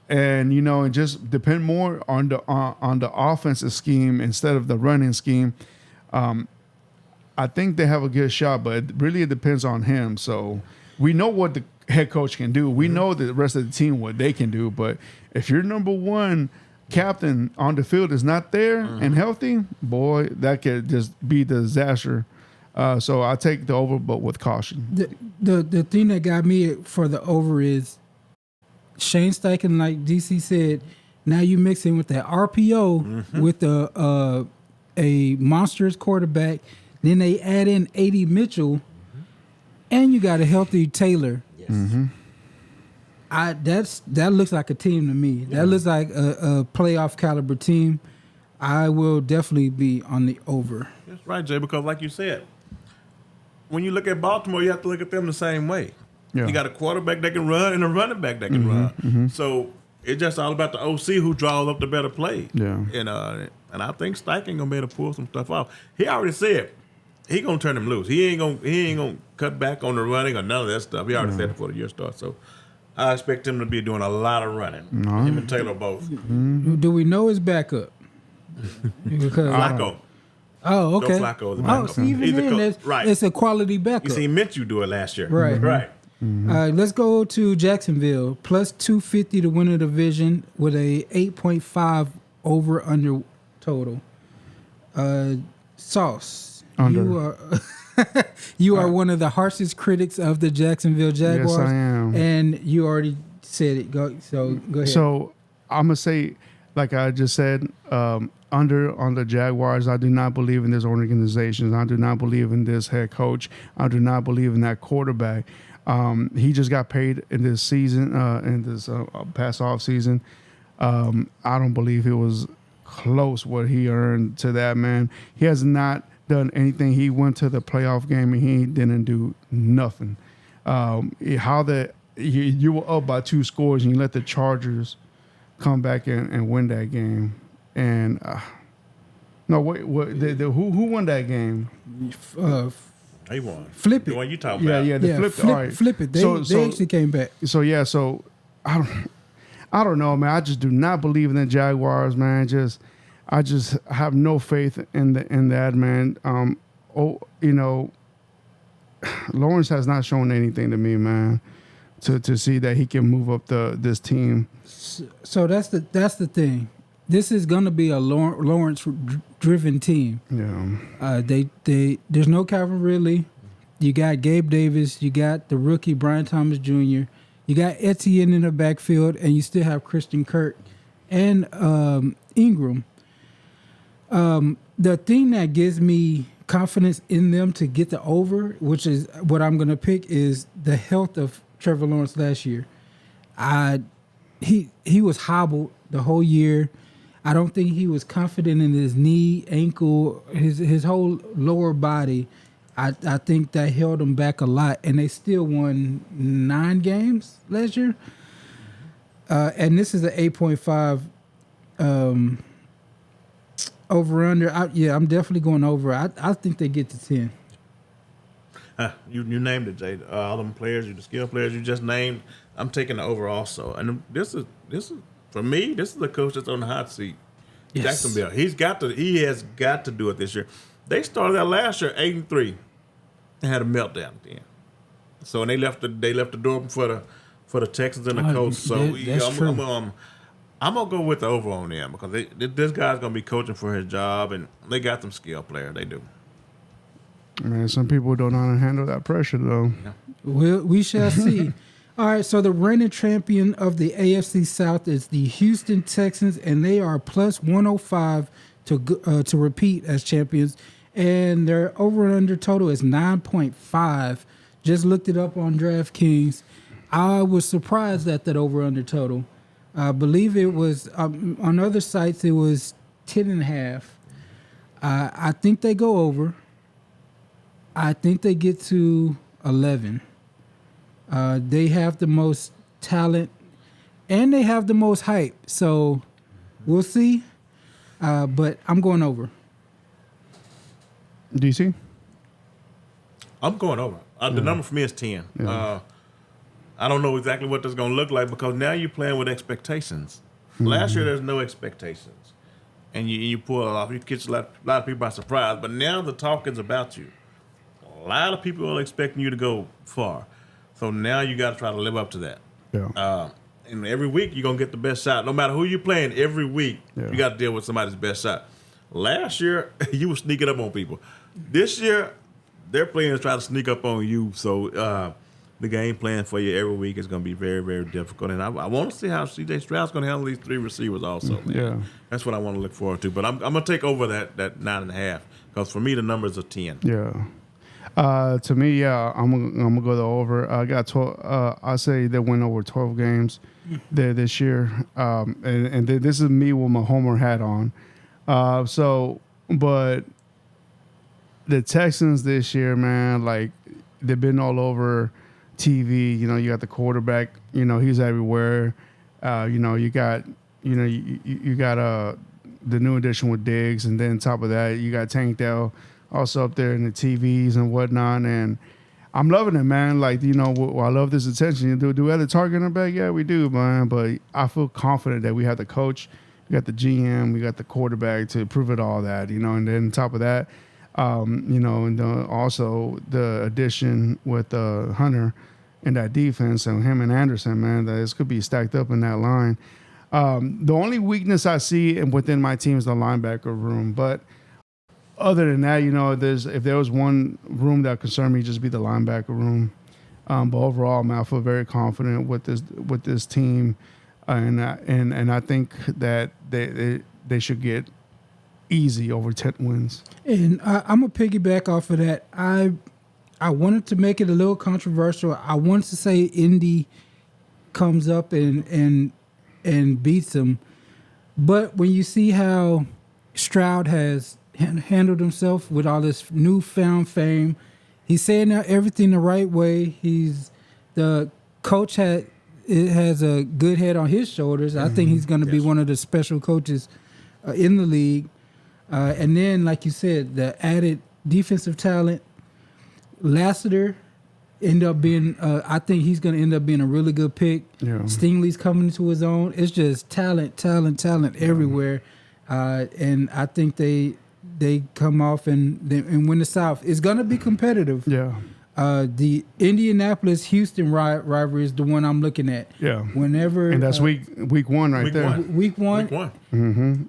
and and just depend more on the offensive scheme instead of the running scheme, I think they have a good shot. But it depends on him. So we know what the head coach can do. We know the rest of the team what they can do. But if your number one captain on the field is not there and healthy, boy, that could just be the disaster. So I take the over, but with caution.
The thing that got me for the over is Shane Steichen, like DC said. Now you mix in with that RPO with a monstrous quarterback. Then they add in A.D. Mitchell, and you got a healthy Taylor.
Yes.
That looks like a team to me. That looks like a playoff caliber team. I will definitely be on the over.
That's right, Jay, because like you said, when you look at Baltimore, you have to look at them the same way.
Yeah.
You got a quarterback that can run and a running back that can run. So it's just all about the OC who draws up the better play.
Yeah.
And I think Steichen gonna be able to pull some stuff off. He already said he gonna turn him loose. He ain't gonna cut back on the running or none of that stuff. He already said it before the year starts. So I expect him to be doing a lot of running. Him and Taylor both.
Do we know his backup? Because
Flacco.
Oh, okay.
Joe Flacco is the
Oh,
backup.
see, even
He's the
then,
right.
it's a quality backup.
You see, he meant you do it last year.
Right.
Right.
Let's go to Jacksonville. Plus 250 to win the division with a 8.5 over under total. Sauce.
Under.
You are one of the harshest critics of the Jacksonville Jaguars.
Yes, I am.
And you already said it. Go ahead.
So I'm gonna say, like I just said, under on the Jaguars. I do not believe in this organization. I do not believe in this head coach. I do not believe in that quarterback. He just got paid in this season, in this past off season. I don't believe it was close what he earned to that, man. He has not done anything. He went to the playoff game and he didn't do nothing. You were up by 2 scores and you let the Chargers come back and win that game. And no, wait, who won that game?
He won.
Flip it.
The one you talking about.
Yeah, flip it. All right.
Flip it. They actually came back.
So I don't know, man. I just do not believe in the Jaguars, man. I just have no faith in that, man. Lawrence has not shown anything to me, man, to see that he can move up this team.
So that's the thing. This is going to be a Lawrence-driven team.
Yeah.
There's no Calvin Ridley. You got Gabe Davis. You got the rookie Brian Thomas Jr. You got Etienne in the backfield, and you still have Christian Kirk and Ingram. The thing that gives me confidence in them to get the over, which is what I'm going to pick, is the health of Trevor Lawrence last year. He was hobbled the whole year. I don't think he was confident in his knee, ankle, his whole lower body. I think that held him back a lot, and they still won 9 games last year. And this is an 8.5 over under. I'm definitely going over. I think they get to 10.
You named it, Jay. All them players, the skill players you just named. I'm taking the over also, and this is for me. This is the coach that's on the hot seat. Yes. Jacksonville. He has got to do it this year. They started out last year 8-3, and had a meltdown at the end. So and they left the door open for the Texans and the Colts. So I'm gonna go with the over on them because this guy's gonna be coaching for his job, and they got some skill players. They do.
Man, some people don't know how to handle that pressure, though.
Yeah.
We shall see. All right, so the reigning champion of the AFC South is the Houston Texans, and they are plus 105 to repeat as champions. And their over and under total is 9.5. Just looked it up on DraftKings. I was surprised at that over under total. I believe it was on other sites it was 10.5. I think they go over. I think they get to 11. They have the most talent, and they have the most hype. So we'll see. But I'm going over.
DC?
I'm going over. The number for me is 10. Yeah. I don't know exactly what this is going to look like because now you're playing with expectations. Mm-hmm. Last year, there's no expectations. And you pull it off. You catch a lot of people by surprise. But now the talk is about you. A lot of people are expecting you to go far. So now you got to try to live up to that.
Yeah.
And every week you're going to get the best shot. No matter who you're playing, every week you got to deal with somebody's best shot. Last year, you were sneaking up on people. This year, their players try to sneak up on you. So the game plan for you every week is going to be very, very difficult. And I want to see how C.J. Stroud's going to handle these 3 receivers also, man. Yeah. That's what I want to look forward to. But I'm going to take over that 9.5 because for me, the numbers are 10.
Yeah. To me, I'm gonna go the over. I got 12. I say they win over 12 games there this year. And this is me with my Homer hat on. But the Texans this year, man, like they've been all over TV. You know, you got the quarterback. You know, he's everywhere. You got the new addition with Diggs, and then on top of that, you got Tank Dell, also up there in the TVs and whatnot. And I'm loving it, man. Like, you know, I love this attention. Do we have the target in the back? Yeah, we do, man. But I feel confident that we have the coach, we got the GM, we got the quarterback to prove it all that, you know. And then on top of that, you know, and also the addition with Hunter in that defense and him and Anderson, man, that this could be stacked up in that line. The only weakness I see within my team is the linebacker room. But other than that, you know, if there was one room that concerned me, just be the linebacker room. But overall, man, I feel very confident with this team, and I think that they should get easy over 10 wins.
And I'm gonna piggyback off of that. I wanted to make it a little controversial. I wanted to say Indy comes up and beats them, but when you see how Stroud has handled himself with all this newfound fame, he's saying everything the right way. The coach has a good head on his shoulders. I think he's going to be one of the special coaches in the league. And then, like you said, the added defensive talent. Lassiter end up being, I think he's going to end up being a really good pick. Yeah. Stingley's coming to his own. It's just talent everywhere. And I think they come off and win the South. It's going to be competitive.
Yeah.
The Indianapolis-Houston rivalry is the one I'm looking at.
Yeah.
Whenever
and that's week one right there.
Week one.
Mm-hmm.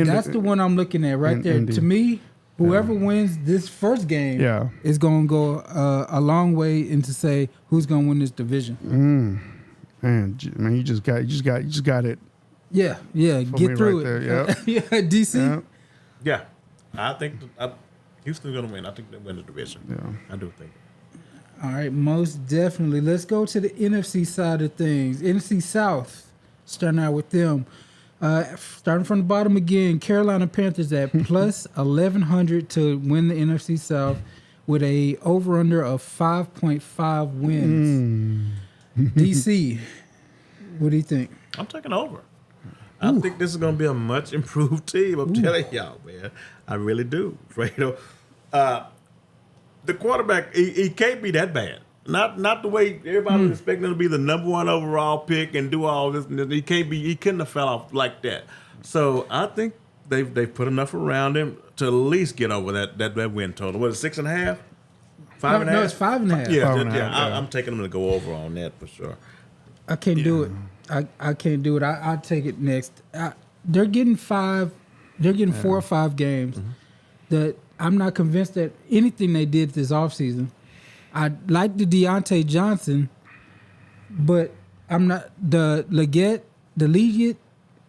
That's the one I'm looking at right there.
Indy.
To me, whoever wins this first game is going to go a long way into say who's going to win this division.
Man, you just got it.
Yeah, get through it.
Yep.
Yeah, DC.
Yeah, I think Houston's going to win. I think they win the division. Yeah, I do think.
All right, most definitely. Let's go to the NFC side of things. NFC South, starting out with them. Starting from the bottom again, Carolina Panthers at plus 1,100 to win the NFC South with a over-under of 5.5 wins. DC, what do you think?
I'm taking over. I think this is going to be a much improved team. I'm telling y'all, man. I really do. Fredo. The quarterback, he can't be that bad. Not the way everybody was expecting him to be the number one overall pick and do all this. He couldn't have fell off like that. So I think they've put enough around him to at least get over that win total. What is it, 6.5? 5.5?
No, it's 5.5.
Yeah, I'm taking them to go over on that for sure.
I can't do it. I can't do it. I'll take it next. They're getting 4 or 5 games. That I'm not convinced that anything they did this offseason. I like the Deontay Johnson, but I'm not the Leggett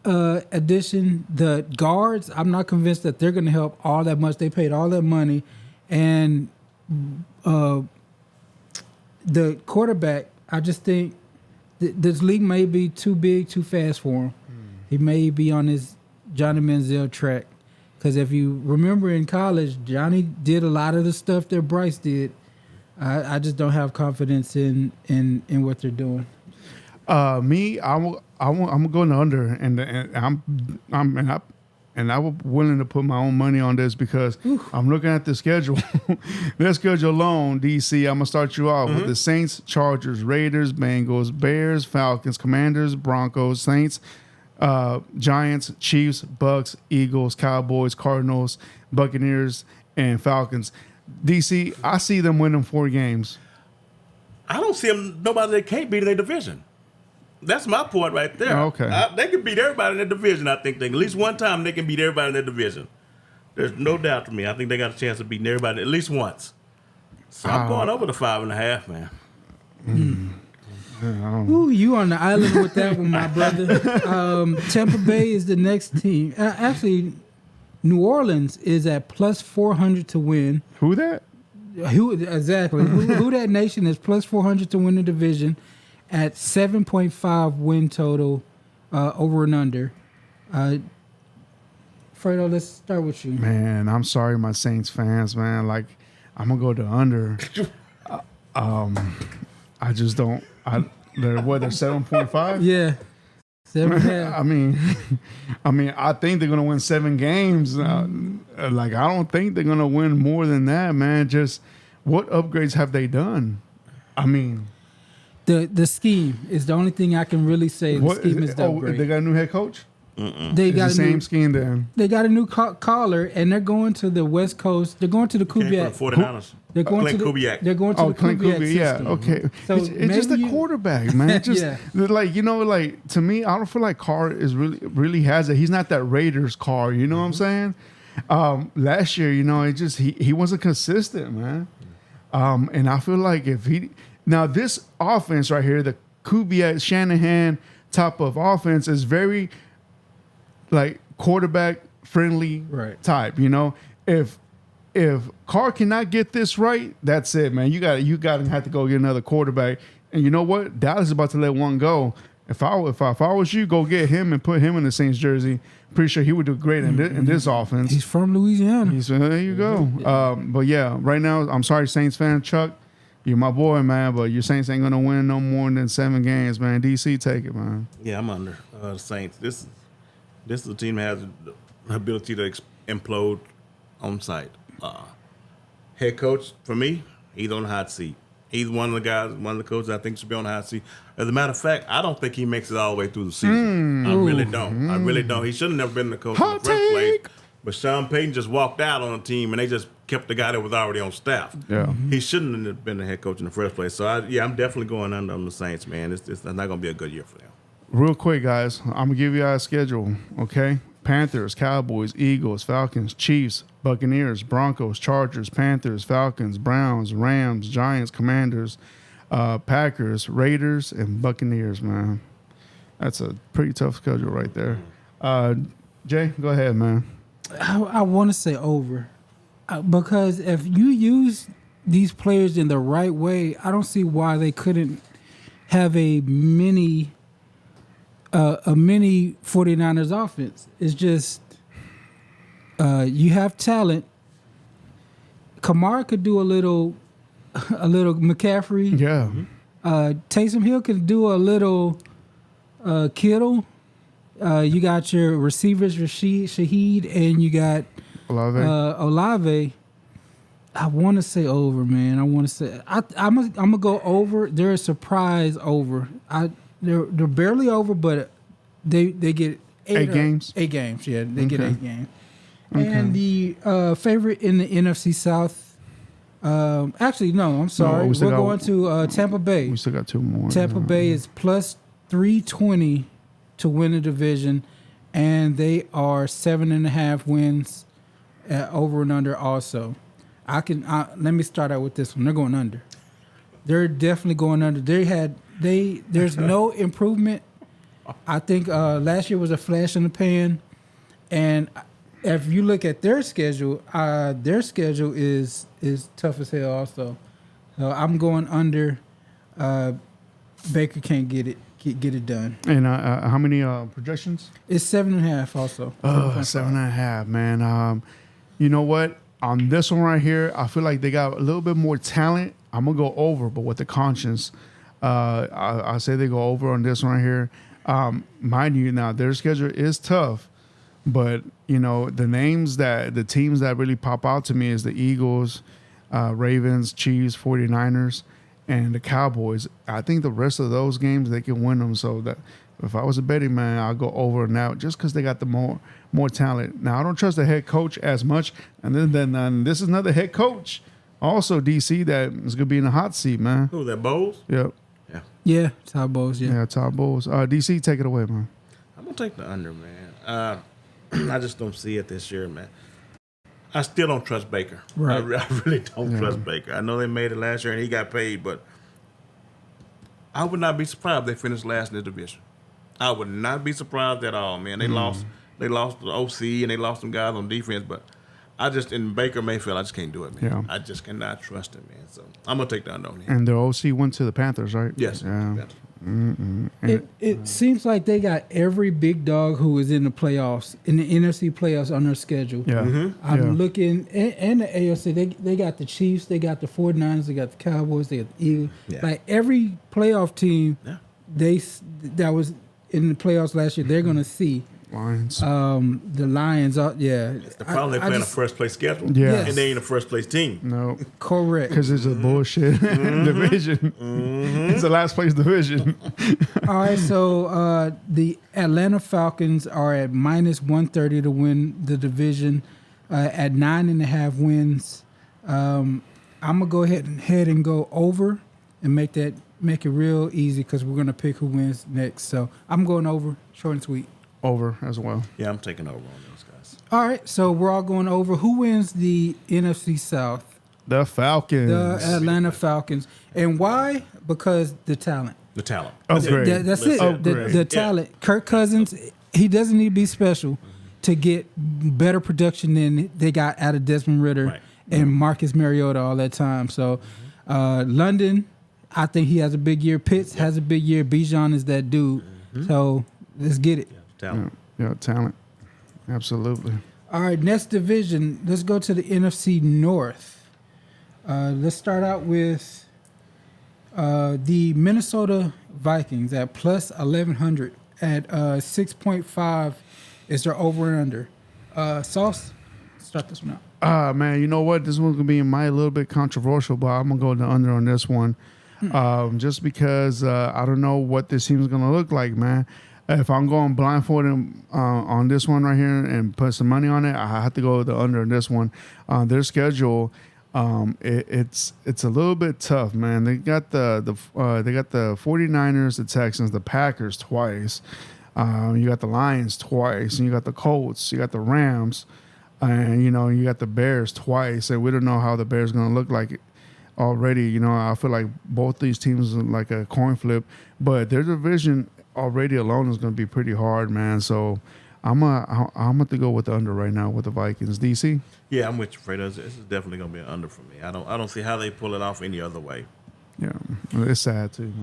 addition, the guards. I'm not convinced that they're going to help all that much. They paid all that money, and the quarterback. I just think this league may be too big, too fast for him. He may be on his Johnny Manziel track, because if you remember in college, Johnny did a lot of the stuff that Bryce did. I just don't have confidence in what they're doing.
Me, I'm going under, and I'm willing to put my own money on this because I'm looking at the schedule. Their schedule alone, DC. I'm gonna start you off with the Saints, Chargers, Raiders, Bengals, Bears, Falcons, Commanders, Broncos, Saints, Giants, Chiefs, Bucks, Eagles, Cowboys, Cardinals, Buccaneers, and Falcons. DC, I see them winning 4 games.
I don't see them nobody that can't beat in their division. That's my point right there.
Okay.
They can beat everybody in their division, I think. At least one time they can beat everybody in their division. There's no doubt to me. I think they got a chance of beating everybody at least once. So I'm going over the 5.5, man.
Ooh, you on the island with that one, my brother. Tampa Bay is the next team. Actually, New Orleans is at plus 400 to win.
Who that?
Exactly. Who that nation is plus 400 to win the division at 7.5 win total over and under. Fredo, let's start with you.
Man, I'm sorry, my Saints fans, man. Like, I'm going to go to under. I just don't. They're 7.5?
Yeah. 7.5.
I mean, I think they're gonna win 7 games. Like, I don't think they're gonna win more than that, man. Just what upgrades have they done? I mean,
The scheme is the only thing I can really say. The scheme is the upgrade.
They got a new head coach.
They got
the same scheme then.
They got a new caller, and they're going to the West Coast. They're going to the Kubiak.
49ers.
They're going to the
Kubiak.
They're going to the
Clint
Kubiak
Kubiak. Yeah,
system.
okay.
So
it's just the quarterback, man. It's just
Yeah.
like, like, to me, I don't feel like Carr is really has it. He's not that Raiders Carr. You know what I'm saying? Last year, it just he wasn't consistent, man. And I feel like if now this offense right here, the Kubiak Shanahan type of offense is very like quarterback friendly type. If Carr cannot get this right, that's it, man. You got to have to go get another quarterback. And you know what? Dallas is about to let one go. If I was you, go get him and put him in the Saints jersey. Pretty sure he would do great in this offense.
He's from Louisiana.
There you go. But yeah, right now, I'm sorry, Saints fan Chuck. You're my boy, man, but your Saints ain't gonna win no more than 7 games, man. DC, take it, man.
Yeah, I'm under the Saints. This is a team that has the ability to implode on site. Head coach, for me, he's on the hot seat. He's one of the coaches I think should be on the hot seat. As a matter of fact, I don't think he makes it all the way through the season. I really don't. He should have never been the coach in the first place. But Sean Payton just walked out on a team, and they just kept the guy that was already on staff.
Yeah,
he shouldn't have been the head coach in the first place. So I'm definitely going under on the Saints, man. It's not going to be a good year for them.
Real quick, guys, I'm gonna give you our schedule. Okay, Panthers, Cowboys, Eagles, Falcons, Chiefs, Buccaneers, Broncos, Chargers, Panthers, Falcons, Browns, Rams, Giants, Commanders, Packers, Raiders, and Buccaneers. Man, that's a pretty tough schedule right there. Jay, go ahead, man.
I want to say over, because if you use these players in the right way, I don't see why they couldn't have a mini 49ers offense. It's just you have talent. Kamara could do a little McCaffrey.
Yeah.
Taysom Hill could do a little Kittle. You got your receivers, Shaheed, and you got Olave. I want to say over, man. I want to say I'm gonna go over. They're a surprise over. They're barely over, but they get 8
games.
8 games, yeah. They get 8 games. Okay. And the favorite in the NFC South. Actually, no. I'm sorry. We're going to Tampa Bay.
We still got 2 more.
Tampa Bay is plus 320 to win the division, and they are 7.5 wins over and under. Also, let me start out with this one. They're going under. They're definitely going under. There's no improvement. I think last year was a flash in the pan, and if you look at their schedule is tough as hell also. So I'm going under. Baker can't get it done.
And how many projections?
It's 7.5 also.
7.5, man. You know what? On this one right here, I feel like they got a little bit more talent. I'm gonna go over, but with the conscience, I say they go over on this one right here. Mind you, now their schedule is tough, but the teams that really pop out to me is the Eagles, Ravens, Chiefs, 49ers, and the Cowboys. I think the rest of those games they can win them. So that if I was a betting man, I'll go over now just because they got the more talent. Now I don't trust the head coach as much, and then this is another head coach, also DC, that is gonna be in the hot seat, man.
Who, that Bowles?
Yep.
Yeah, Todd Bowles. Yeah,
Todd Bowles. DC, take it away, man.
I'm gonna take the under, man. I just don't see it this year, man. I still don't trust Baker.
Right.
I really don't trust Baker. I know they made it last year and he got paid, but I would not be surprised if they finished last in the division. I would not be surprised at all, man. They lost the OC and they lost some guys on defense, but in Baker Mayfield, I just can't do it, man.
Yeah.
I just cannot trust him, man. So I'm gonna take the under on him.
And the OC went to the Panthers, right?
Yes.
Yeah.
It seems like they got every big dog who is in the playoffs, in the NFC playoffs, on their schedule.
Yeah.
I'm looking, and the AFC, they got the Chiefs, they got the 49ers, they got the Cowboys, they got the Eagles.
Yeah.
Like every playoff team, that was in the playoffs last year, they're going to see
Lions.
the Lions.
It's the problem. They're playing a first place schedule.
Yeah.
Yes.
And they ain't a first place team.
No.
Correct.
Because it's a bullshit division. It's the last place division.
All right, so the Atlanta Falcons are at -130 to win the division, at 9.5 wins. I'm gonna go ahead and go over and make it real easy because we're gonna pick who wins next. So I'm going over, short and sweet.
Over as well.
Yeah, I'm taking over on those guys.
All right, so we're all going over. Who wins the NFC South?
The Falcons.
The Atlanta Falcons. And why? Because the talent.
The talent.
Upgrade.
That's it.
Upgrade.
The talent. Kirk Cousins, he doesn't need to be special to get better production than they got out of Desmond Ritter and Marcus Mariota all that time. So London, I think he has a big year. Pitts has a big year. Bijan is that dude. So let's get it.
Talent.
Yeah, talent. Absolutely.
All right, next division. Let's go to the NFC North. Let's start out with the Minnesota Vikings at plus 1,100 at 6.5 is their over and under. Sauce, start this one out.
Man, you know what? This one's going to be a little bit controversial, but I'm going to go the under on this one. Just because I don't know what this team is going to look like, man. If I'm going blindfolded on this one right here and put some money on it, I have to go the under on this one. Their schedule, it's a little bit tough, man. They got the 49ers, the Texans, the Packers twice. You got the Lions twice, and you got the Colts, you got the Rams, and you got the Bears twice. And we don't know how the Bears going to look like already. I feel like both these teams are like a coin flip, but their division already alone is going to be pretty hard, man. So I'm going to go with the under right now with the Vikings. DC?
Yeah, I'm with you, Fredo. This is definitely going to be an under for me. I don't see how they pull it off any other way.
Yeah, it's sad too.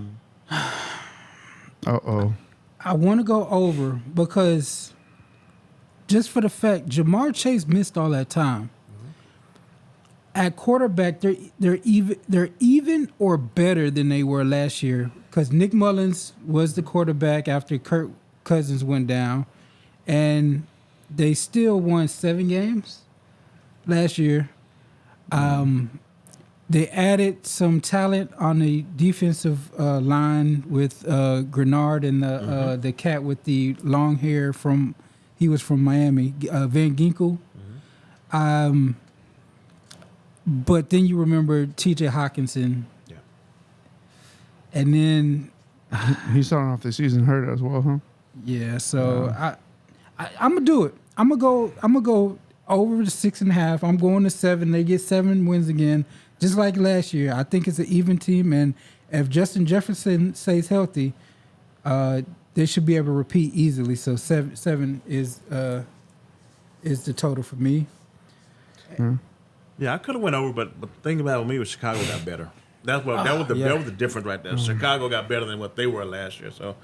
Uh-oh.
I want to go over because just for the fact Jamar Chase missed all that time. At quarterback, they're even or better than they were last year because Nick Mullins was the quarterback after Kirk Cousins went down, and they still won 7 games last year. They added some talent on the defensive line with Grenard and the cat with the long hair he was from Miami, Van Ginkel. But then you remember T.J. Hawkinson.
Yeah.
And then
He's starting off the season hurt as well, huh?
Yeah, so I'm gonna do it. I'm gonna go over the 6.5. I'm going to 7. They get 7 wins again, just like last year. I think it's an even team, and if Justin Jefferson stays healthy, they should be able to repeat easily. So 7 is the total for me.
Yeah, I could have went over, but the thing about it with me was Chicago got better. That was the difference right there. Chicago got better than what they were last year, so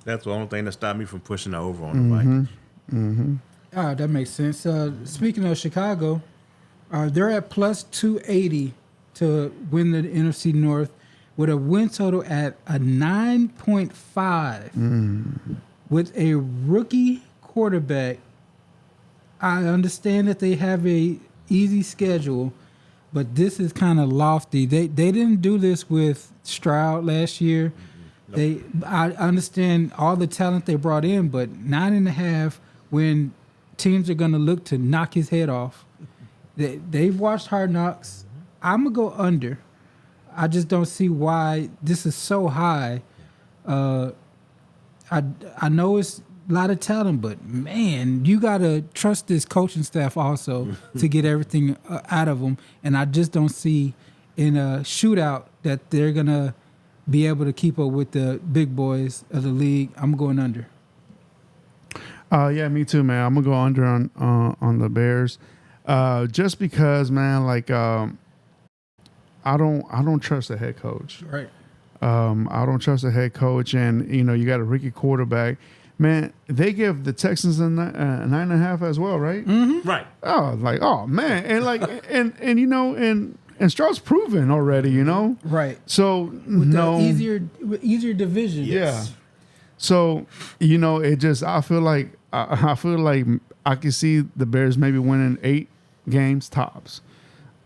that's the only thing that stopped me from pushing the over on the Vikings.
That makes sense. Speaking of Chicago, they're at plus 280 to win the NFC North with a win total at a 9.5 with a rookie quarterback. I understand that they have a easy schedule, but this is kind of lofty. They didn't do this with Stroud last year. Nope. I understand all the talent they brought in, but 9.5 when teams are going to look to knock his head off. They've watched Hard Knocks. I'm going to go under. I just don't see why this is so high. I know it's a lot of talent, but man, you got to trust this coaching staff also to get everything out of them. And I just don't see in a shootout that they're going to be able to keep up with the big boys of the league. I'm going under.
Yeah, me too, man. I'm going to go under on the Bears. Just because, man, like I don't trust the head coach.
Right.
I don't trust the head coach, and you got a rookie quarterback. Man, they give the Texans a 9.5 as well, right?
Mm-hmm.
Right.
Oh man, and like and Stroud's proven already,
Right.
So
With the easier division.
Yes. Yeah. So, it just I feel like I can see the Bears maybe winning 8 games tops.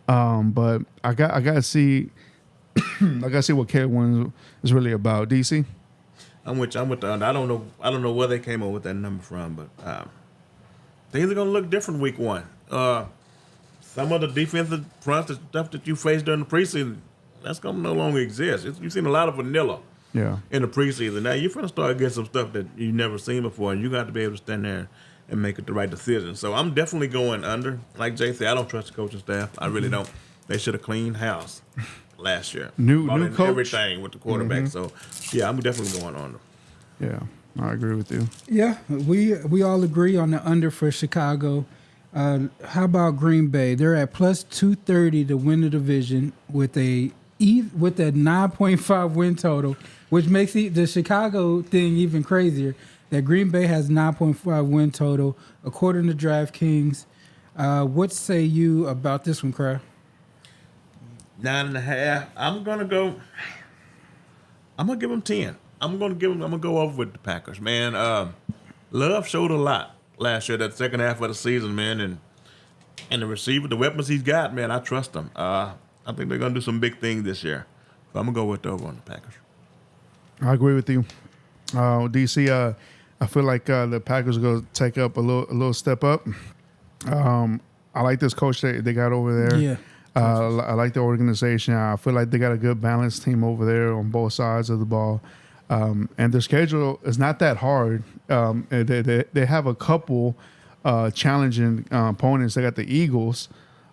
But I gotta see what Caleb Williams is really about. DC.
I'm with the under. I don't know where they came up with that number from, but things are gonna look different week 1. Some of the defensive fronts, the stuff that you faced during the preseason, that's gonna no longer exist. You've seen a lot of vanilla in the preseason. Now you're gonna start getting some stuff that you've never seen before, and you got to be able to stand there and make it the right decision. So I'm definitely going under. Like Jay said, I don't trust the coaching staff. I really don't. They should have cleaned house last year.
New coach,
everything with the quarterback. So yeah, I'm definitely going under.
Yeah, I agree with you.
Yeah, we all agree on the under for Chicago. How about Green Bay? They're at plus 230 to win the division with a 9.5 win total, which makes the Chicago thing even crazier. That Green Bay has 9.5 win total according to DraftKings. What say you about this one, Craig?
9.5. I'm gonna give them 10. I'm gonna go over with the Packers, man. Love showed a lot last year, that second half of the season, man, and the receiver, the weapons he's got, man, I trust them. I think they're gonna do some big things this year. So I'm gonna go with the over on the Packers.
I agree with you, DC. I feel like the Packers are gonna take up a little step up. I like this coach they got over there.
Yeah.
I like the organization. I feel like they got a good balanced team over there on both sides of the ball. And their schedule is not that hard. They have a couple challenging opponents. They got the Eagles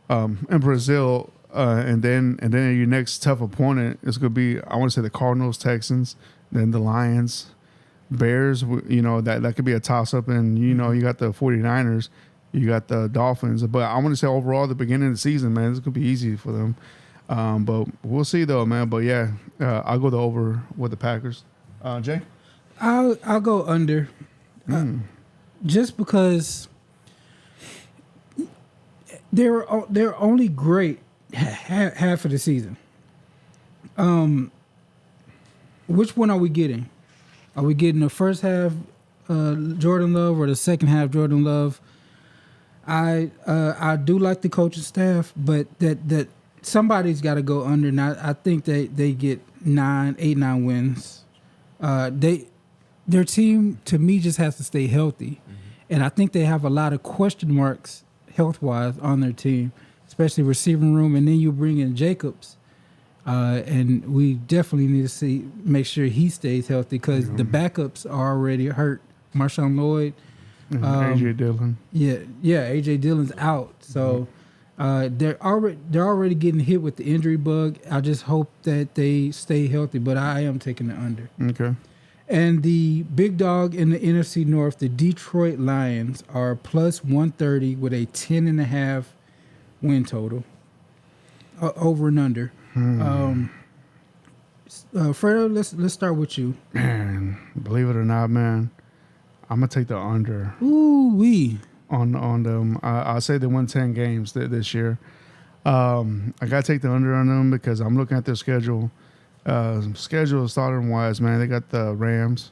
in Brazil, and then your next tough opponent is going to be, I want to say, the Cardinals, Texans, then the Lions, Bears. That could be a toss up, and you got the 49ers. You got the Dolphins, but I want to say overall, the beginning of the season, man, it's gonna be easy for them. But we'll see though, man. But yeah, I'll go over with the Packers. Jay,
I'll go under, just because they're only great half of the season. Which one are we getting? Are we getting the first half Jordan Love or the second half Jordan Love? I do like the coaching staff, but that somebody's got to go under. And I think they get 8-9 wins. Their team to me just has to stay healthy, and I think they have a lot of question marks health wise on their team, especially receiving room. And then you bring in Jacobs, and we definitely need to make sure he stays healthy because the backups are already hurt. Marshawn Lloyd.
AJ Dillon.
Yeah, AJ Dillon's out, so they're already getting hit with the injury bug. I just hope that they stay healthy, but I am taking the under.
Okay.
And the big dog in the NFC North, the Detroit Lions, are plus 130 with a 10.5 win total, over and under. Fredo, let's start with you.
Man, believe it or not, man, I'm gonna take the under.
Ooh wee.
On them. I'll say they won 10 games this year. I gotta take the under on them because I'm looking at their schedule. Schedule starting wise, man, they got the Rams,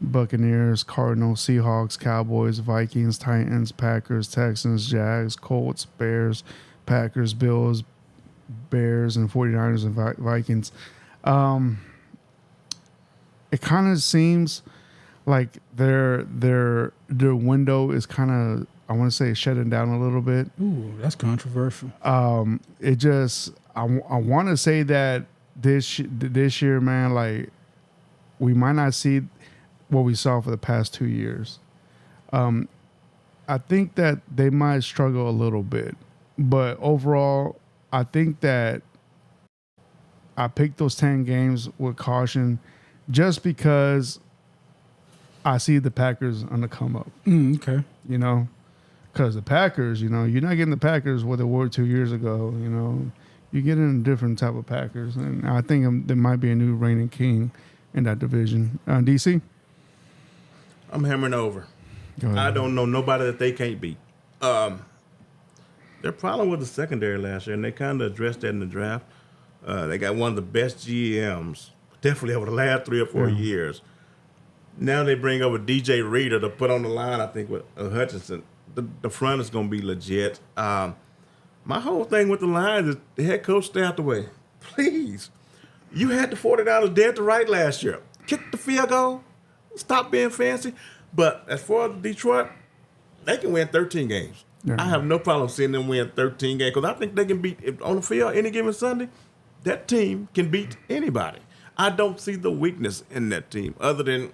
Buccaneers, Cardinals, Seahawks, Cowboys, Vikings, Titans, Packers, Texans, Jags, Colts, Bears, Packers, Bills, Bears, and 49ers and Vikings. It kind of seems like their window is kind of, I want to say, shutting down a little bit.
Ooh, that's controversial.
It just, I want to say that this year, man, like we might not see what we saw for the past 2 years. I think that they might struggle a little bit, but overall, I think that I picked those 10 games with caution just because I see the Packers on the come up.
Okay.
Because the Packers, you're not getting the Packers what they were 2 years ago. You're getting a different type of Packers. And I think there might be a new reigning king in that division. DC?
I'm hammering over. I don't know nobody that they can't beat. Their problem with the secondary last year, and they kind of addressed that in the draft. They got one of the best GMs, definitely over the last 3 or 4 years. Now they bring over DJ Reader to put on the line, I think, with Hutchinson. The front is going to be legit. My whole thing with the Lions is the head coach stay out the way. Please. You had the $40 dead to right last year. Kick the field goal. Stop being fancy. But as far as Detroit, they can win 13 games. Yeah. I have no problem seeing them win 13 games because I think they can beat, on the field any given Sunday, that team can beat anybody. I don't see the weakness in that team other than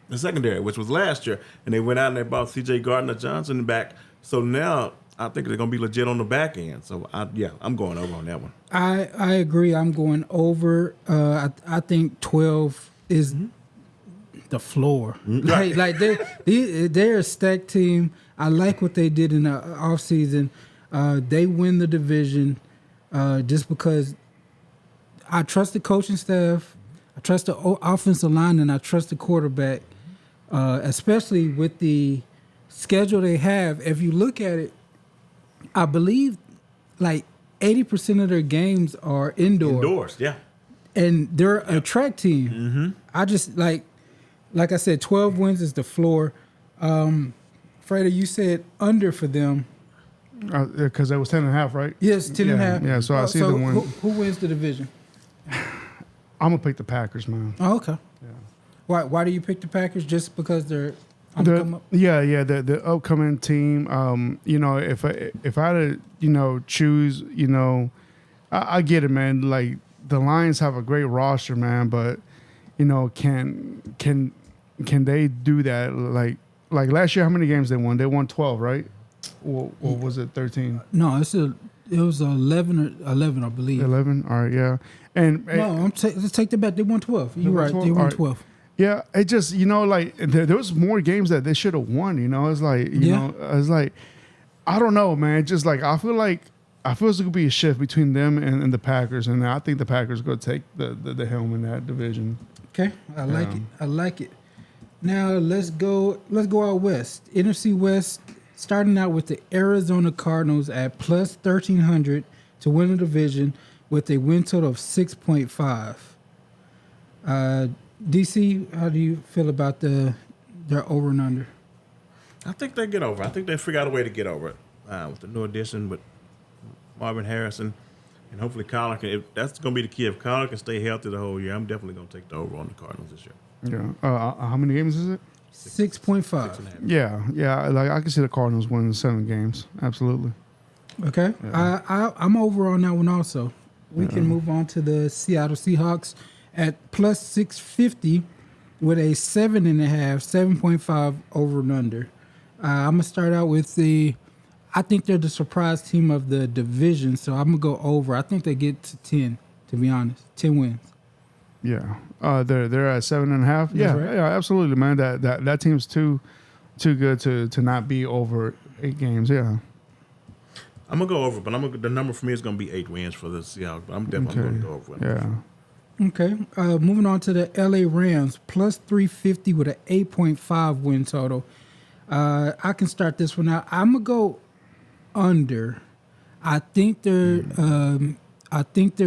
the secondary, which was last year. And they went out and they bought C.J. Gardner-Johnson back. So now I think they're going to be legit on the back end. So, I'm going over on that one.
I agree. I'm going over. I think 12 is the floor. Like they're a stacked team. I like what they did in the offseason. They win the division just because I trust the coaching staff, I trust the offensive line, and I trust the quarterback, especially with the schedule they have. If you look at it, I believe like 80% of their games are indoors.
Indoors, yeah.
And they're a track team. Mm-hmm. I just like I said, 12 wins is the floor. Freddie, you said under for them.
Because it was 10.5, right?
Yes, 10.5.
Yeah, so I see the one.
Who wins the division?
I'm going to pick the Packers, man.
Oh, okay. Yeah. Why do you pick the Packers? Just because they're on the come up?
Yeah, the upcoming team. If I had to, choose, I get it, man. Like, the Lions have a great roster, man, but, can they do that? Like last year, how many games they won? They won 12, right? Or was it 13?
No, it was 11, I believe.
11? All right, yeah. And
no, let's take the bet. They won 12. You're right. 12? They won 12. Right.
Yeah, it just, there was more games that they should have won, It's like, it's like, I don't know, man. Just like, I feel it's going to be a shift between them and the Packers, and I think the Packers are going to take the helm in that division.
Okay, I like it. Now let's go out west. NFC West, starting out with the Arizona Cardinals at plus 1,300 to win the division with a win total of 6.5. DC, how do you feel about their over and under?
I think they get over. I think they figure out a way to get over it with the new addition with Marvin Harrison. And hopefully Colin can. That's going to be the key. If Colin can stay healthy the whole year, I'm definitely going to take the over on the Cardinals this year.
Yeah. How many games is it?
6.5.
Yeah. Like I can see the Cardinals winning 7 games. Absolutely.
Okay. Yeah. I'm over on that one also. We can move on to the Seattle Seahawks at plus 650 with a 7.5 over and under. I'm gonna start out with I think they're the surprise team of the division, so I'm gonna go over. I think they get to 10. To be honest, 10 wins.
Yeah, they're at 7.5. Yeah,
right.
Yeah, absolutely, man. That team's too good to not be over 8 games. Yeah,
I'm gonna go over, but the number for me is gonna be 8 wins for the Seahawks. But I'm definitely gonna go over.
Yeah.
Okay. Moving on to the LA Rams, plus 350 with an 8.5 win total. I can start this one out. I'm gonna go under. I think they're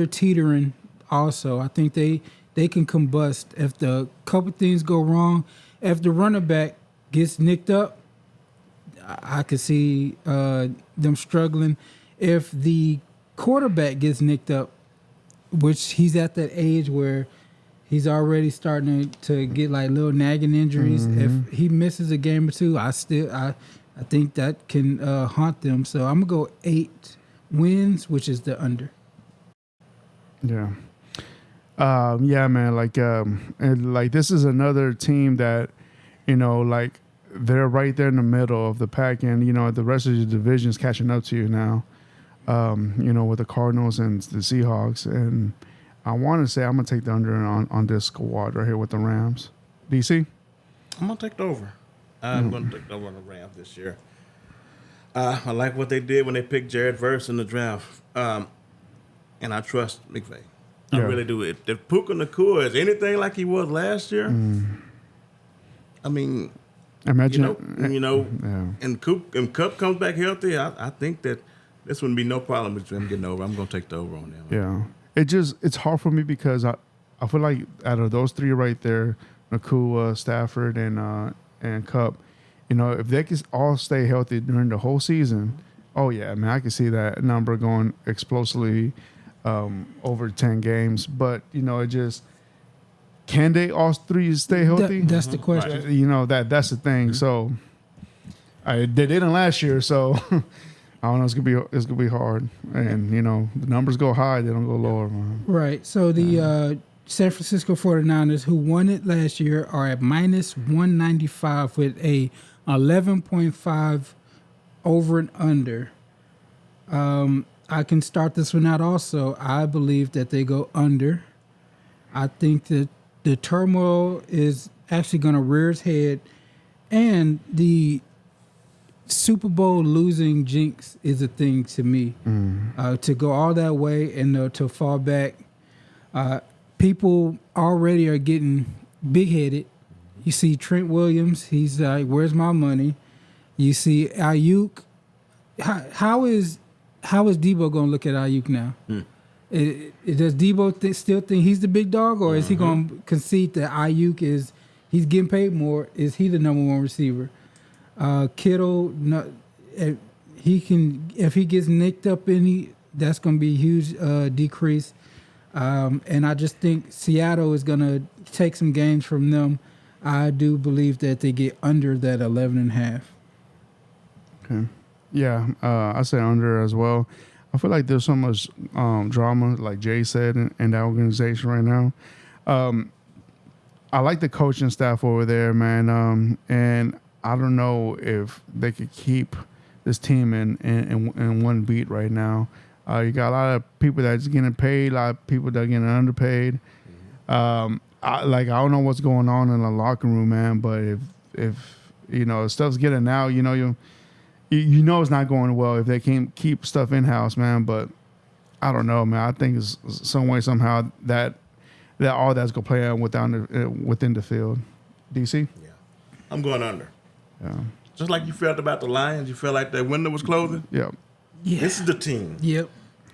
teetering. Also, I think they can combust if the couple things go wrong. If the running back gets nicked up, I could see them struggling. If the quarterback gets nicked up, which he's at that age where he's already starting to get like little nagging injuries. Mm-hmm. If he misses a game or two, I think that can haunt them. So I'm gonna go 8 wins, which is the under.
Yeah. Yeah, man. And like this is another team that, like they're right there in the middle of the pack, and the rest of the division is catching up to you now. With the Cardinals and the Seahawks, and I want to say I'm gonna take the under on this squad right here with the Rams. DC,
I'm gonna take the over. I'm gonna take the over on the Rams this year. I like what they did when they picked Jared Verse in the draft, and I trust McVay. I really do. If Puka Nacua is anything like he was last year, I mean,
imagine
and Cup comes back healthy. I think that this wouldn't be no problem with him getting over. I'm going to take the over on that.
Yeah, it's hard for me because I feel like out of those 3 right there, Nakua, Stafford, and Cup. You know, if they can all stay healthy during the whole season, oh yeah, man, I can see that number going explosively over 10 games. But you know, it just can they all three stay healthy?
That's the question.
You know that's the thing. So they didn't last year, so I don't know. It's gonna be hard, and you know the numbers go high, they don't go lower. Man.
Right. So the San Francisco 49ers, who won it last year, are at minus 195 with a 11.5 over and under. I can start this one out also. I believe that they go under. I think that the turmoil is actually going to rear its head, and the Super Bowl losing jinx is a thing to me. To go all that way and to fall back, people already are getting big-headed. You see Trent Williams, he's like, where's my money? You see Ayuk. How is Debo going to look at Ayuk now? Does Debo still think he's the big dog, or is he going to concede that Ayuk he's getting paid more? Is he the number one receiver? Kittle, if he gets nicked up that's going to be a huge decrease. And I just think Seattle is going to take some games from them. I do believe that they get under that 11.5.
Okay. Yeah, I say under as well. I feel like there's so much drama, like Jay said, in that organization right now. I like the coaching staff over there, man. And I don't know if they could keep this team in one beat right now. You got a lot of people that's getting paid, a lot of people that are getting underpaid. I don't know what's going on in the locker room, man. But if you know stuff's getting out, you know it's not going well if they can't keep stuff in house, man. But I don't know, man. I think it's some way somehow that all that's gonna play out within the field. DC?
Yeah, I'm going under.
Yeah.
Just like you felt about the Lions, you felt like that window was closing.
Yep.
Yeah.
This is the team.
Yep.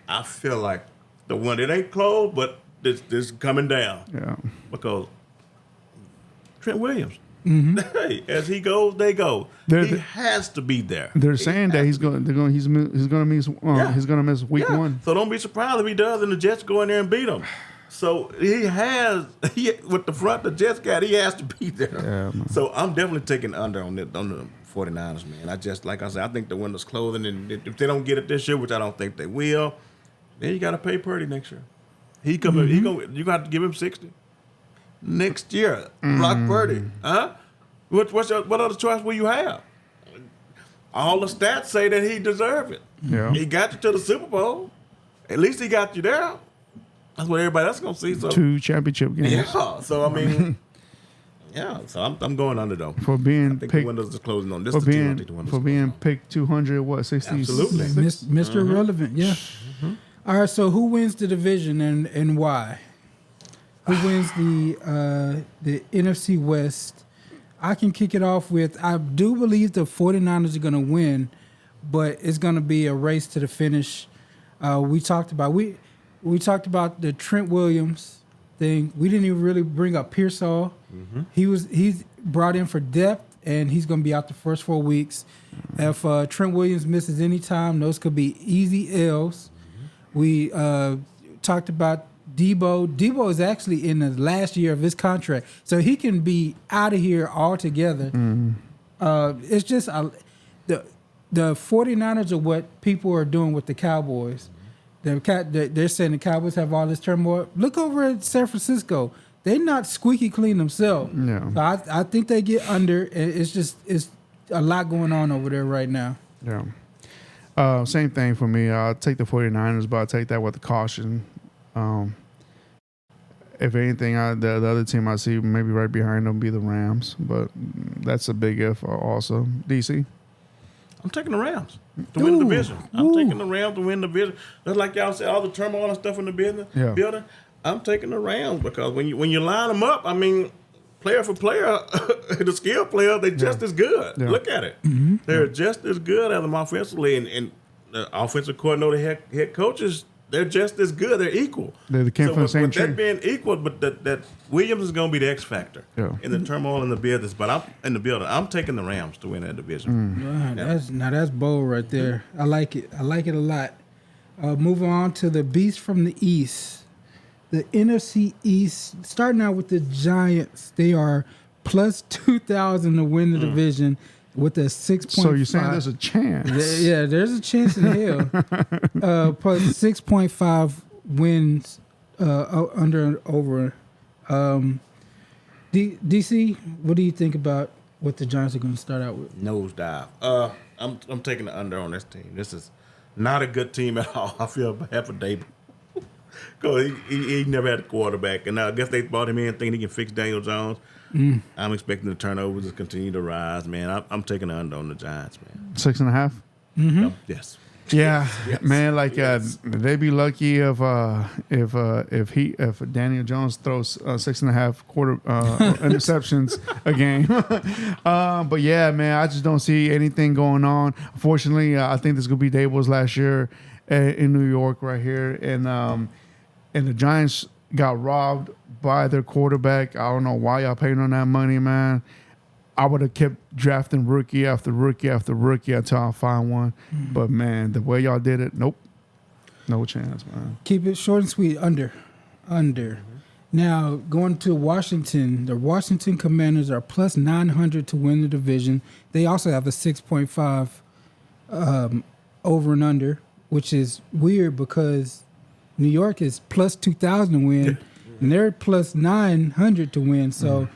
I feel like the one it ain't closed, but this is coming down.
Yeah.
Because Trent Williams, hey, as he goes, they go. He has to be there.
They're saying that he's going to miss week 1.
So don't be surprised if he does, and the Jets go in there and beat him. So with the front the Jets got, he has to be there.
Yeah,
so I'm definitely taking under on the 49ers, man. I just, like I said, I think the window's closing, and if they don't get it this year, which I don't think they will, then you got to pay Purdy next year. You got to give him 60 next year. Brock Purdy, huh? What other choice will you have? All the stats say that he deserved it.
Yeah.
He got you to the Super Bowl. At least he got you there. That's what everybody else gonna see. So
2 championship games.
yeah. So I mean, yeah. So I'm going under though.
For being
I think
picked,
the windows is closing on this.
for being picked 200, 60?
Absolutely.
Mr. Relevant, yeah. All right, so who wins the division and why? Who wins the NFC West? I can kick it off with, I do believe the 49ers are going to win, but it's going to be a race to the finish. We talked about the Trent Williams thing. We didn't even really bring up Pearsall. He's brought in for depth, and he's going to be out the first 4 weeks. If Trent Williams misses any time, those could be easy L's. We talked about Debo. Debo is actually in the last year of his contract, so he can be out of here altogether. It's just the 49ers are what people are doing with the Cowboys. They're saying the Cowboys have all this turmoil. Look over at San Francisco. They're not squeaky clean themselves.
Yeah.
So I think they get under. It's a lot going on over there right now.
Yeah. Same thing for me. I'll take the 49ers, but I'll take that with a caution. If anything, the other team I see maybe right behind them be the Rams, but that's a big if also. DC?
I'm taking the Rams to win the division. I'm taking the Rams to win the division. Just like y'all said, all the turmoil and stuff in the building. I'm taking the Rams because when you line them up, I mean, player for player, the skill player, they're just as good.
Yeah.
Look at it. They're just as good as them offensively, and the offensive coordinator, head coaches they're just as good. They're equal.
They came from the same
with
tree.
that being equal, but that Williams is going to be the X factor in the turmoil in the business. But I'm taking the Rams to win that division.
Wow, that's bold right there. I like it. I like it a lot. Moving on to the beast from the East, the NFC East. Starting out with the Giants, they are plus 2,000 to win the division with a 6.5.
So you're saying there's a chance?
Yeah, there's a chance in hell. Plus 6.5 wins under and over. DC, what do you think about what the Giants are going to start out with?
Nosedive. I'm taking the under on this team. This is not a good team at all. I feel bad for David. Because he never had a quarterback. And I guess they brought him in thinking he can fix Daniel Jones. I'm expecting the turnovers to continue to rise, man. I'm taking the under on the Giants, man.
6.5?
Yes.
Yeah,
Yes.
man. Like they'd be lucky if Daniel Jones throws 6.5 quarter interceptions a game. But yeah, man, I just don't see anything going on. Unfortunately, I think this is gonna be Dable's last year in New York, right here, and the Giants got robbed by their quarterback. I don't know why y'all paying on that money, man. I would have kept drafting rookie after rookie after rookie until I find one. But, man, the way y'all did it, nope. No chance, man.
Keep it short and sweet. Under. Now, going to Washington, the Washington Commanders are plus 900 to win the division. They also have a 6.5 over and under, which is weird because New York is plus 2,000 to win, and they're plus 900 to win. So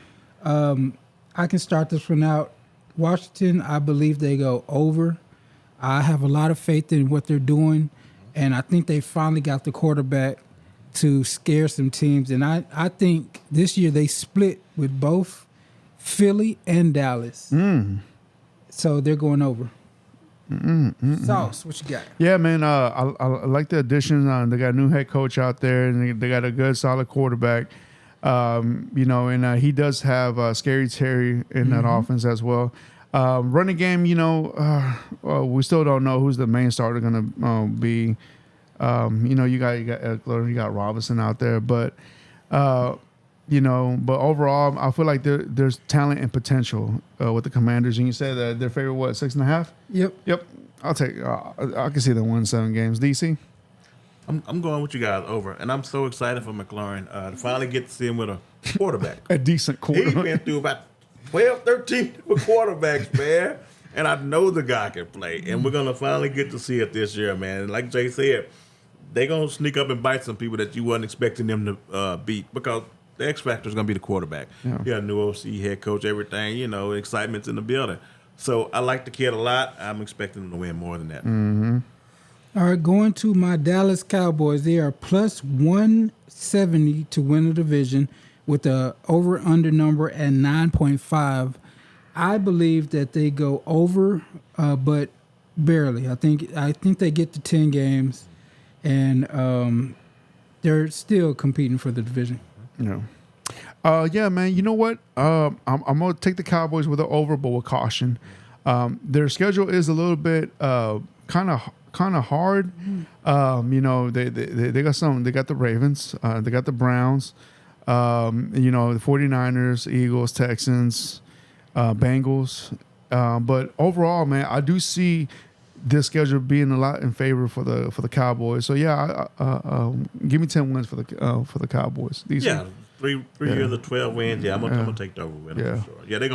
I can start this one out. Washington, I believe they go over. I have a lot of faith in what they're doing, and I think they finally got the quarterback to scare some teams. And I think this year they split with both Philly and Dallas. So they're going over. Sauce, what you got?
Yeah, man. I like the additions. They got a new head coach out there, and they got a good, solid quarterback. And he does have Scary Terry in that offense as well. Running game, we still don't know who's the main starter going to be. You got Eckler, you got Robinson out there, but but overall, I feel like there's talent and potential with the Commanders. And you said that their favorite 6.5? Yep. I'll take. I can see them win 7 games. DC.
I'm going with you guys over, and I'm so excited for McLaurin to finally get to see him with a quarterback.
A decent
He's
quarterback.
been through about 12, 13 with quarterbacks, man, and I know the guy can play, and we're going to finally get to see it this year, man. And like Jay said, they're going to sneak up and bite some people that you wasn't expecting them to beat because the X factor is going to be the quarterback. Yeah. You got a new OC, head coach, everything, excitement's in the building. So I like the kid a lot. I'm expecting him to win more than that.
All right, going to my Dallas Cowboys. They are plus 170 to win the division with a over-under number at 9.5. I believe that they go over, but barely. I think they get to 10 games, and they're still competing for the division.
Yeah, man. You know what? I'm gonna take the Cowboys with an over, but with caution. Their schedule is a little bit kind of hard. They got some. They got the Ravens. They got the Browns. The 49ers, Eagles, Texans, Bengals. But overall, man, I do see this schedule being a lot in favor for the Cowboys. So yeah, give me 10 wins for the Cowboys.
Yeah. 3 years of 12 wins. Yeah, I'm gonna take the over with them for sure. Yeah, they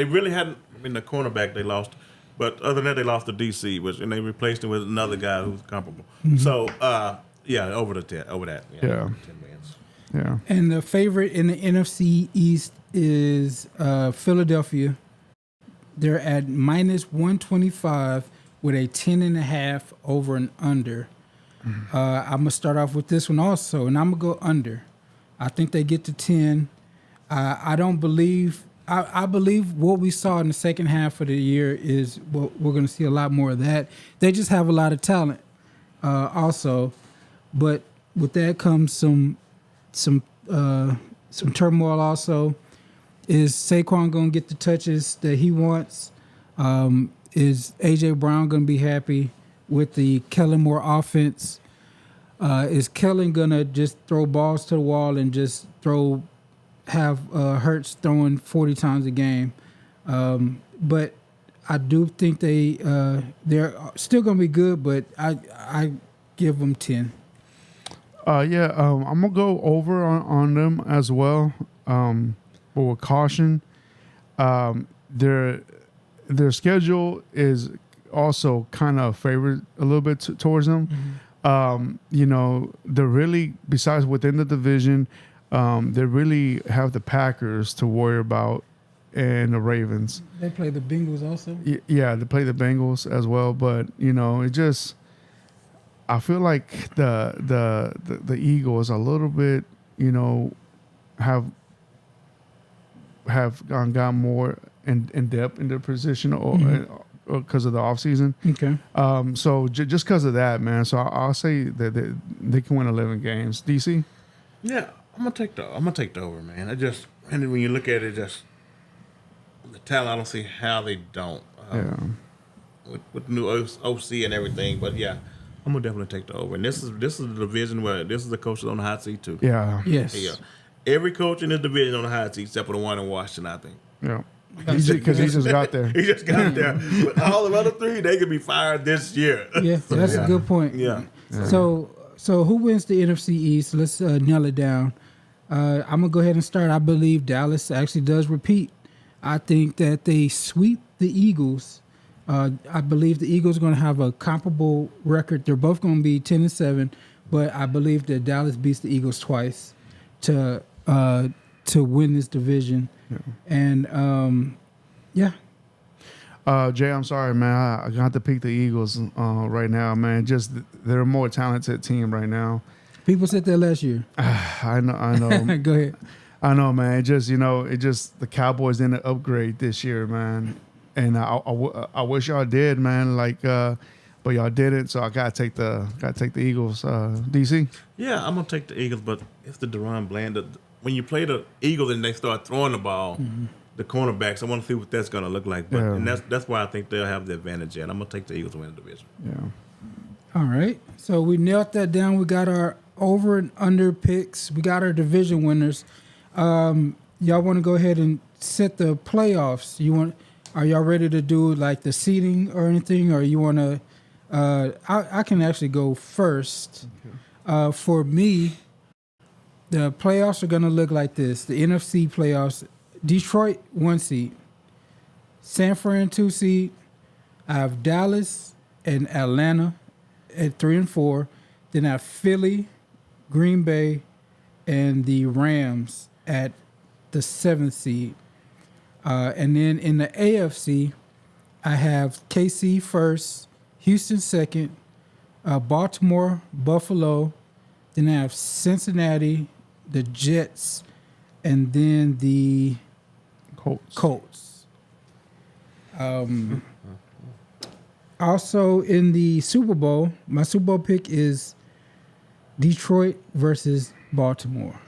really hadn't. I mean, the cornerback they lost, but other than that, they lost to DC, and they replaced him with another guy who's comparable. So over that. Yeah. 10 wins.
Yeah.
And the favorite in the NFC East is Philadelphia. They're at minus 125 with a 10.5 over and under. I'm gonna start off with this one also, and I'm gonna go under. I think they get to 10. I don't believe. I believe what we saw in the second half of the year is what we're going to see a lot more of that. They just have a lot of talent, also, but with that comes some turmoil. Also, is Saquon going to get the touches that he wants? Is AJ Brown going to be happy with the Kellen Moore offense? Is Kellen gonna just throw balls to the wall and just have Hurts throwing 40 times a game? But I do think they're still gonna be good, but I give them 10.
I'm gonna go over on them as well, but with caution. Their schedule is also kind of favored a little bit towards them. They're really, besides within the division, they really have the Packers to worry about and the Ravens.
They play the Bengals also.
Yeah, they play the Bengals as well, but it just. I feel like the Eagles a little bit, have gone more in depth in their position or because of the offseason.
Okay.
So just because of that, man. So I'll say that they can win 11 games. DC?
Yeah, I'm gonna take the over, man. And when you look at it, just the talent, I don't see how they don't. With new OC and everything, but yeah. I'm gonna definitely take the over, and this is the division where this is the coaches on the hot seat too.
Yeah.
Yes.
Yeah. Every coach in the division on the hot seat except for the one in Washington, I think.
Yeah. Because he just got there.
He just got there. But all the other three, they could be fired this year.
Yeah, that's a good point.
Yeah.
So who wins the NFC East? Let's nail it down. I'm gonna go ahead and start. I believe Dallas actually does repeat. I think that they sweep the Eagles. I believe the Eagles are going to have a comparable record. They're both going to be 10-7, but I believe that Dallas beats the Eagles twice to win this division. Yeah. And
Jay, I'm sorry, man. I got to pick the Eagles right now, man. Just they're a more talented team right now.
People said that last year.
I know.
Go ahead.
I know, man. It just the Cowboys didn't upgrade this year, man. And I wish y'all did, man. But y'all didn't, so I gotta take the Eagles. DC.
Yeah, I'm gonna take the Eagles, but it's the Deron Bland. When you play the Eagles and they start throwing the ball, the cornerbacks, I want to see what that's gonna look like. But and that's why I think they'll have the advantage. And I'm gonna take the Eagles to win the division.
Yeah.
All right. So we nailed that down. We got our over and under picks. We got our division winners. Y'all want to go ahead and set the playoffs? Are y'all ready to do like the seeding or anything, or you want to? I can actually go first. Okay. For me, the playoffs are going to look like this: the NFC playoffs. Detroit 1 seed, San Fran 2 seed. I have Dallas and Atlanta at 3 and 4. Then I have Philly, Green Bay, and the Rams at the 7th seed. And then in the AFC, I have KC first, Houston second, Baltimore, Buffalo. Then I have Cincinnati, the Jets, and then the Colts. Also in the Super Bowl, my Super Bowl pick is Detroit versus Baltimore.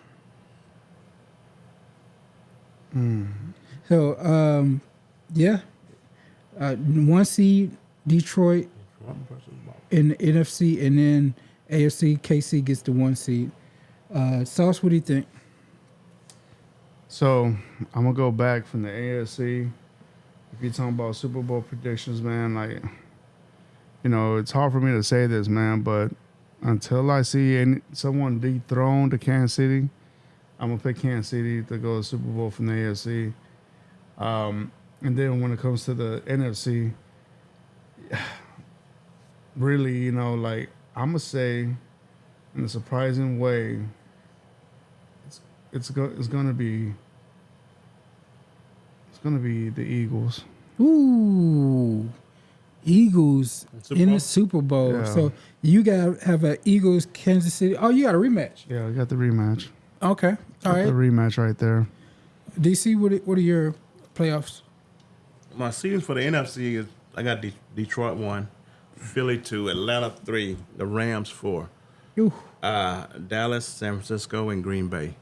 So, 1 seed Detroit in the NFC, and then AFC KC gets the 1 seed. Sauce, what do you think?
So I'm gonna go back from the AFC. If you're talking about Super Bowl predictions, man, it's hard for me to say this, man, but until I see someone dethrone the Kansas City, I'm gonna pick Kansas City to go to Super Bowl from the AFC. And then when it comes to the NFC, really, I'm gonna say, in a surprising way, it's gonna be the Eagles.
Ooh, Eagles in the Super Bowl. Yeah. So you gotta have an Eagles Kansas City. Oh, you got a rematch.
Yeah, I got the rematch.
Okay, all right.
The rematch right there.
DC, what are your playoffs?
My seedings for the NFC is I got Detroit 1, Philly 2, Atlanta 3, the Rams 4, Dallas, San Francisco, and Green Bay.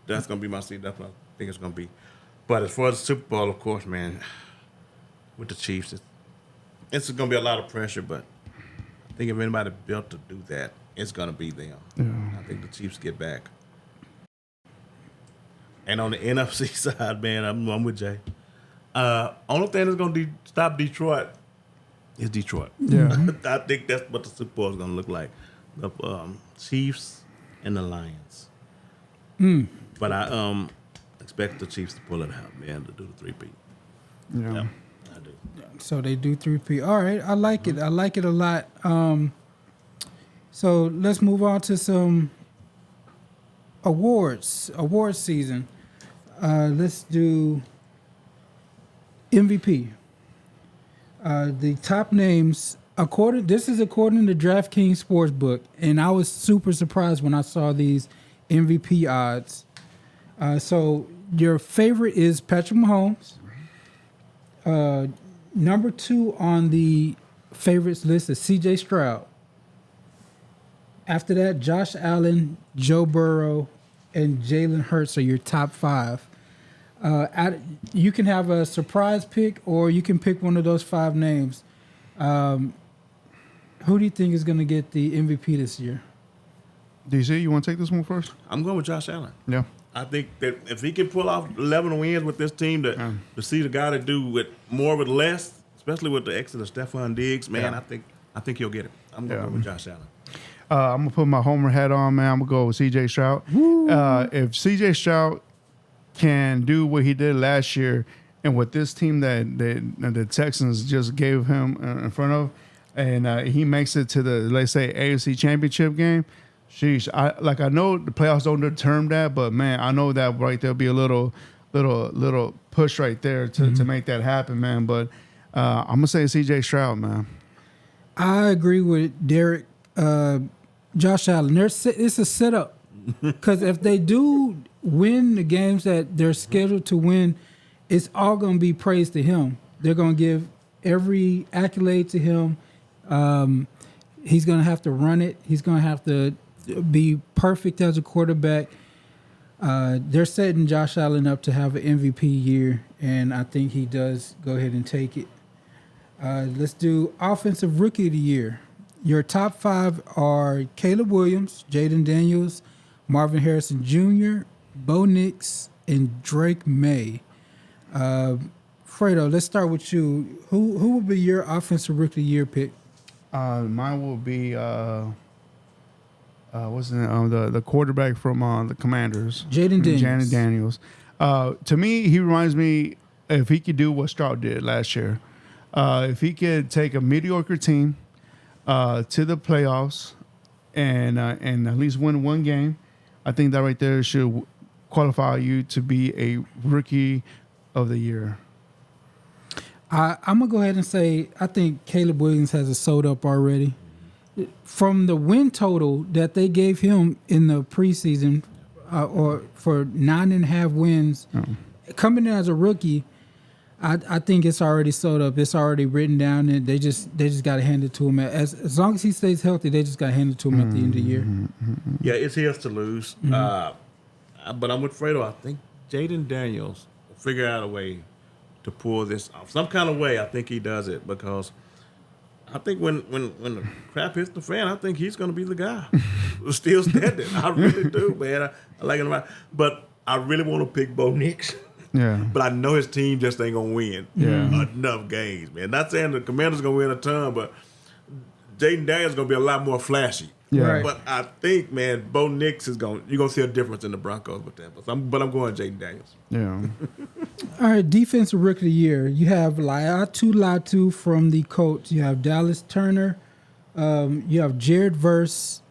That's gonna be my seed. That's what I think it's gonna be. But as far as the Super Bowl, of course, man, with the Chiefs, it's gonna be a lot of pressure. But I think if anybody built to do that, it's going to be them.
Yeah.
I think the Chiefs get back. And on the NFC side, man, I'm with Jay. Only thing that's going to stop Detroit is Detroit.
Yeah.
I think that's what the Super Bowl is going to look like. The Chiefs and the Lions. But I expect the Chiefs to pull it out, man, to do the 3-peat.
Yeah.
Yeah, I do.
So they do 3P. All right, I like it. I like it a lot. So let's move on to some award season. Let's do MVP. The top names this is according to DraftKings Sportsbook, and I was super surprised when I saw these MVP odds. So your favorite is Patrick Mahomes. Number 2 on the favorites list is C.J. Stroud. After that, Josh Allen, Joe Burrow, and Jalen Hurts are your top 5. You can have a surprise pick, or you can pick one of those 5 names. Who do you think is going to get the MVP this year?
DC, you want to take this one first?
I'm going with Josh Allen.
Yeah.
I think that if he can pull off 11 wins with this team, to see the guy to do with more with less, especially with the exit of Stephon Diggs, man, I think he'll get it. I'm going to go with Josh Allen.
I'm going to put my homer hat on, man. I'm going to go with C.J. Stroud. If C.J. Stroud can do what he did last year and with this team that the Texans just gave him in front of, and he makes it to the, let's say, AFC Championship game, sheesh. I know the playoffs don't determine that, but, man, I know that right there'll be a little push right there to make that happen, man. But I'm going to say C.J. Stroud, man.
I agree with Derek. Josh Allen, it's a setup, because if they do win the games that they're scheduled to win, it's all going to be praise to him. They're going to give every accolade to him. He's going to have to run it. He's going to have to be perfect as a quarterback. They're setting Josh Allen up to have an MVP year, and I think he does go ahead and take it. Let's do Offensive Rookie of the Year. Your top 5 are Caleb Williams, Jaden Daniels, Marvin Harrison Jr., Bo Nix, and Drake May. Fredo, let's start with you. Who will be your Offensive Rookie of the Year pick?
Mine will be the quarterback from the Commanders,
Jaden
Daniels. To me, he reminds me, if he could do what Stroud did last year, if he could take a mediocre team to the playoffs and at least win one game, I think that right there should qualify you to be a Rookie of the Year.
I'm going to go ahead and say I think Caleb Williams has it sold up already. From the win total that they gave him in the preseason, or for 9.5 wins, coming in as a rookie, I think it's already sold up. It's already written down, and they just got to hand it to him. As long as he stays healthy, they just got to hand it to him at the end of the year.
Yeah, it's his to lose. But I'm with Fredo. I think Jaden Daniels will figure out a way to pull this off. Some kind of way, I think he does it, because I think when the crap hits the fan, I think he's going to be the guy who's still standing. I really do, man. I like him. But I really want to pick Bo Nix.
Yeah.
But I know his team just ain't going to win enough games, man. Not saying the Commanders going to win a ton, but Jaden Daniels going to be a lot more flashy.
Yeah.
Right.
But I think, man, Bo Nix you're going to see a difference in the Broncos with that. But I'm going Jaden Daniels.
Yeah.
All right, Defensive Rookie of the Year. You have Latu from the Colts. You have Dallas Turner. You have Jared Verse,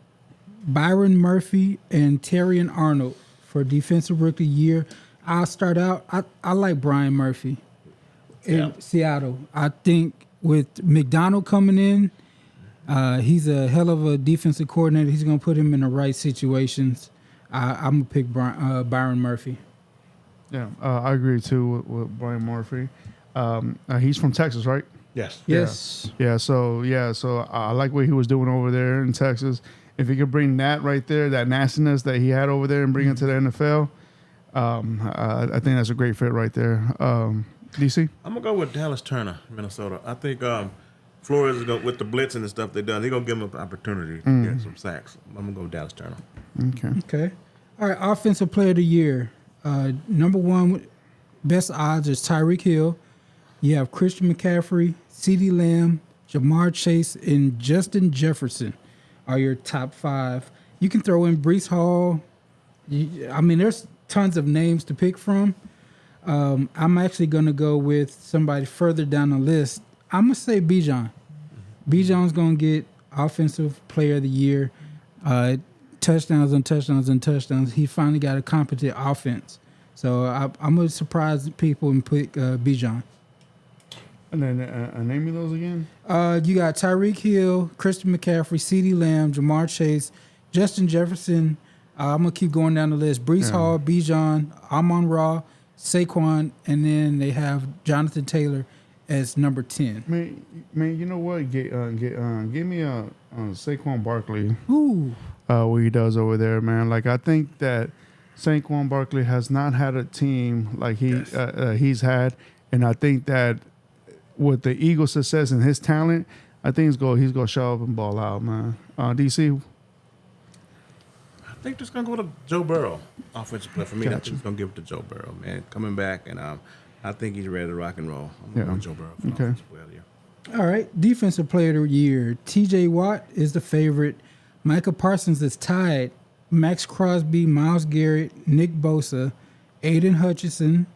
Byron Murphy, and Terrion Arnold for Defensive Rookie of the Year. I'll start out. I like Brian Murphy in Seattle. I think with McDonald coming in, he's a hell of a defensive coordinator. He's going to put him in the right situations. I'm going to pick Byron Murphy.
Yeah, I agree too with Brian Murphy. He's from Texas, right?
Yes.
Yes.
Yeah. So I like what he was doing over there in Texas. If he could bring that right there, that nastiness that he had over there, and bring it to the NFL, I think that's a great fit right there. DC?
I'm going to go with Dallas Turner, Minnesota. I think Flores is going with the blitzing and stuff they done. They're gonna give him an opportunity to get some sacks. I'm gonna go with Dallas Turner.
Okay. All right. Offensive Player of the Year. Number one, best odds is Tyreek Hill. You have Christian McCaffrey, CeeDee Lamb, Jamar Chase, and Justin Jefferson are your top 5. You can throw in Breece Hall. There's tons of names to pick from. I'm actually going to go with somebody further down the list. I'm going to say Bijan. Bijan's going to get Offensive Player of the Year. Touchdowns and touchdowns and touchdowns. He finally got a competent offense. So I'm going to surprise people and pick Bijan.
And then name me those again.
You got Tyreek Hill, Christian McCaffrey, CeeDee Lamb, Jamar Chase, Justin Jefferson. I'm going to keep going down the list. Breece Hall, Bijan, Amon-Ra, Saquon, and then they have Jonathan Taylor as number 10.
Man, you know what? Give me a Saquon Barkley.
Ooh.
What he does over there, man. Like, I think that Saquon Barkley has not had a team like he's had, and I think that with the Eagles' success and his talent, I think he's gonna show up and ball out, man. DC.
I think just gonna go to Joe Burrow, offensive player for me.
Gotcha.
I think just gonna give it to Joe Burrow, man. Coming back, and I think he's ready to rock and roll. I'm gonna go with Joe Burrow for offensive player of the year.
All right. Defensive Player of the Year. T.J. Watt is the favorite. Micah Parsons is tied. Max Crosby, Myles Garrett, Nick Bosa, Aiden Hutchinson.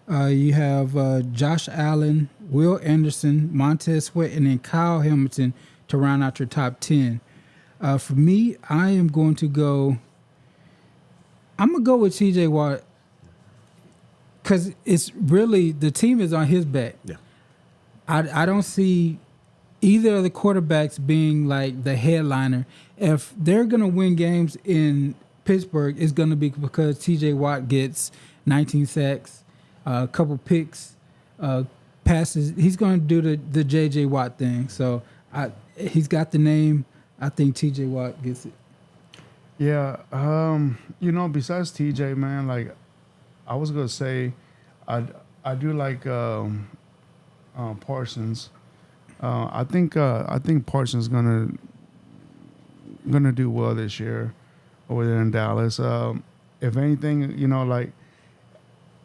You have Josh Allen, Will Anderson, Montez Sweat, and then Kyle Hamilton to round out your top 10. For me, I am going to go. I'm gonna go with T.J. Watt because it's really the team is on his back.
Yeah.
I don't see either of the quarterbacks being like the headliner. If they're gonna win games in Pittsburgh, it's gonna be because T.J. Watt gets 19 sacks, a couple picks, passes. He's gonna do the J.J. Watt thing. So he's got the name. I think T.J. Watt gets it.
Yeah, besides TJ, man, like I was gonna say, I do like Parsons. I think Parsons gonna do well this year over there in Dallas. If anything, like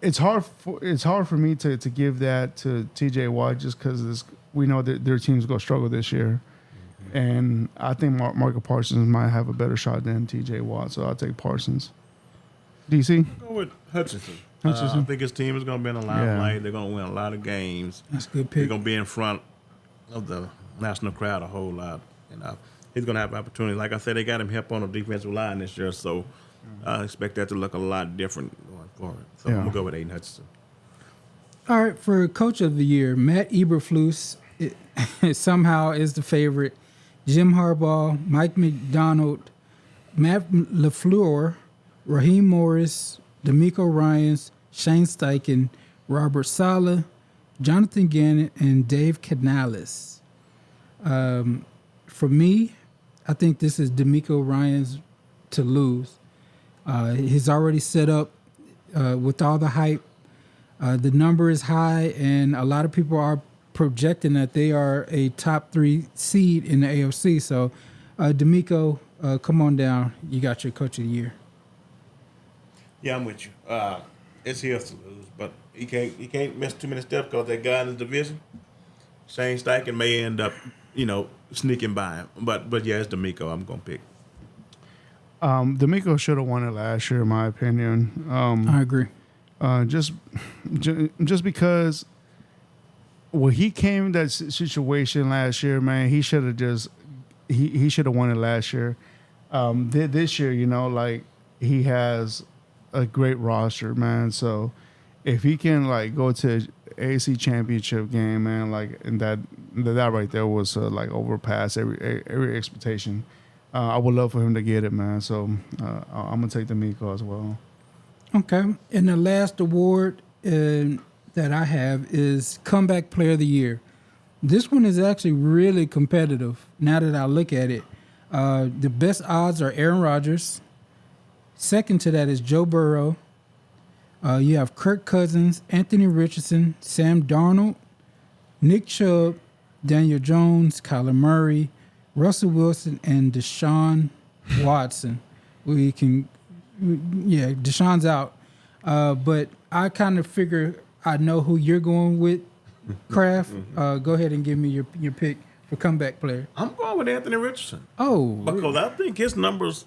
it's hard for me to give that to TJ Watt just because we know that their team's gonna struggle this year. And I think Marco Parsons might have a better shot than T.J. Watt, so I'll take Parsons. DC?
I'll go with Hutchinson. I think his team is going to be in the limelight. They're going to win a lot of games.
That's a good pick.
They're going to be in front of the national crowd a whole lot. And he's going to have opportunity. Like I said, they got him help on the defensive line this year, so I expect that to look a lot different going forward. So I'm going to go with Aiden Hutchinson.
All right, for Coach of the Year, Matt Eberflus somehow is the favorite. Jim Harbaugh, Mike McDonald, Matt LaFleur, Raheem Morris, D'Amico Ryans, Shane Steichen, Robert Saleh, Jonathan Gannon, and Dave Canales. For me, I think this is D'Amico Ryans to lose. He's already set up with all the hype. The number is high, and a lot of people are projecting that they are a top 3 seed in the AFC. So, D'Amico, come on down. You got your Coach of the Year.
Yeah, I'm with you. It's his to lose, but he can't miss too many steps because that guy in the division, Shane Steichen, may end up, sneaking by him. But yeah, it's D'Amico I'm gonna pick.
D'Amico should have won it last year, in my opinion.
I agree.
Just because. When he came in that situation last year, man, he should have he should have won it last year. This year, he has a great roster, man. So if he can go to AFC Championship game, man, and that right there was overpass every expectation. I would love for him to get it, man. So I'm gonna take D'Amico as well.
Okay, and the last award that I have is Comeback Player of the Year. This one is actually really competitive now that I look at it. The best odds are Aaron Rodgers. Second to that is Joe Burrow. You have Kirk Cousins, Anthony Richardson, Sam Darnold, Nick Chubb, Daniel Jones, Kyler Murray, Russell Wilson, and Deshaun Watson. Deshaun's out. But I kind of figure I know who you're going with, Kraft. Go ahead and give me your pick for comeback player.
I'm going with Anthony Richardson.
Oh.
Because I think his numbers,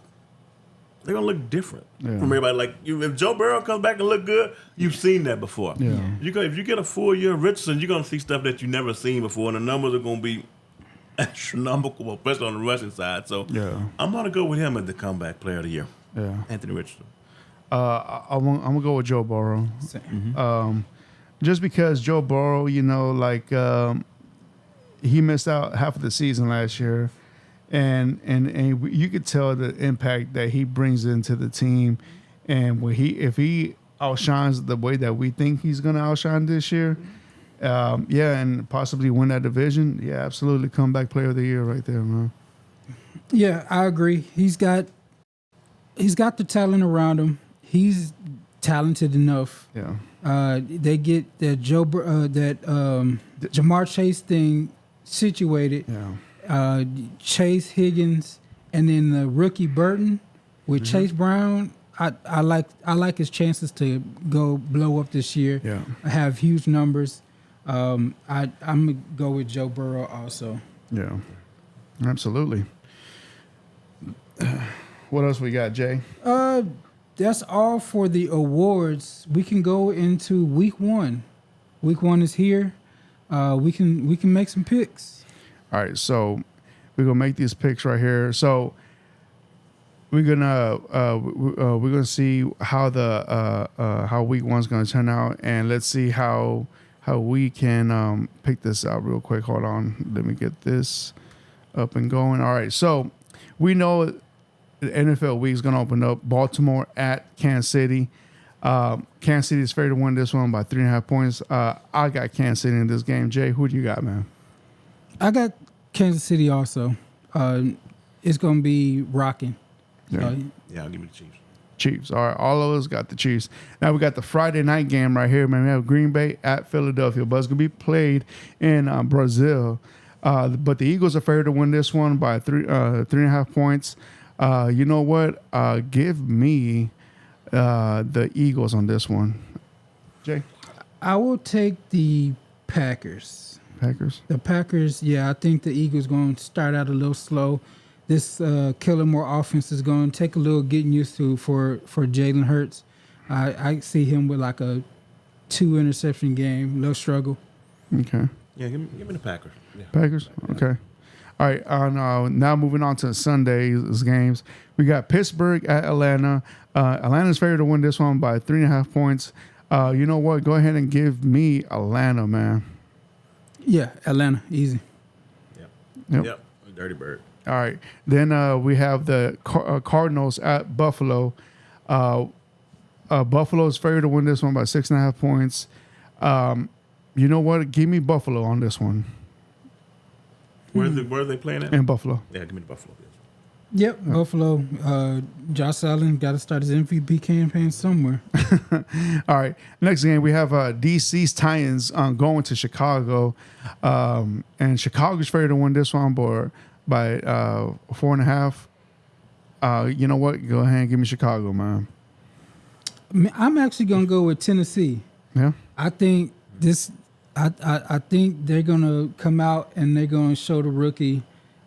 they're going to look different from everybody. Like, if Joe Burrow comes back and look good, you've seen that before.
Yeah.
If you get a full year of Richardson, you're going to see stuff that you've never seen before, and the numbers are going to be astronomical, especially on the rushing side. So I'm going to go with him as the comeback player of the year.
Yeah.
Anthony Richardson.
I'm going to go with Joe Burrow. Just because Joe Burrow, he missed out half of the season last year. And you could tell the impact that he brings into the team. And if he outshines the way that we think he's going to outshine this year, and possibly win that division, absolutely comeback player of the year right there, man.
Yeah, I agree. He's got the talent around him. He's talented enough.
Yeah.
They get that Jamar Chase thing situated.
Yeah.
Chase, Higgins, and then the rookie Burton with Chase Brown. I like his chances to go blow up this year.
Yeah.
Have huge numbers. I'm gonna go with Joe Burrow also.
Yeah. Absolutely. What else we got, Jay?
That's all for the awards. We can go into week 1. Week 1 is here. We can make some picks.
All right, so we're gonna make these picks right here. So we're gonna see how how week 1's gonna turn out, and let's see how we can pick this out real quick. Hold on, let me get this up and going. All right, so we know the NFL week is gonna open up. Baltimore at Kansas City. Kansas City is favored to win this one by 3.5 points. I got Kansas City in this game. Jay, who do you got, man?
I got Kansas City also. It's going to be rocking.
I'll give me the Chiefs.
Chiefs. All right, all of us got the Chiefs. Now we got the Friday night game right here, man. We have Green Bay at Philadelphia, but it's going to be played in Brazil. But the Eagles are favored to win this one by 3.5 points. You know what? Give me the Eagles on this one. Jay?
I will take the Packers. The Packers, I think the Eagles going to start out a little slow. This Killer Moore offense is going to take a little getting used to for Jalen Hurts. I see him with like a 2 interception game, no struggle.
Okay.
Yeah, give me the Packers. Yeah.
Packers? Okay. All right, now moving on to Sunday's games. We got Pittsburgh at Atlanta. Atlanta's favored to win this one by 3.5 points. You know what? Go ahead and give me Atlanta, man.
Yeah, Atlanta, easy.
Yep. Dirty Bird.
All right. Then we have the Cardinals at Buffalo. Buffalo's favored to win this one by 6.5 points. You know what? Give me Buffalo on this one.
Where are they playing at?
In Buffalo.
Yeah, give me the Buffalo.
Yep, Buffalo. Josh Allen got to start his MVP campaign somewhere.
All right. Next game, we have DC's Titans going to Chicago. And Chicago's favored to win this one by 4.5. You know what? Go ahead and give me Chicago, man.
I'm actually going to go with Tennessee.
Yeah?
I think I think they're going to come out and they're going to show the rookie.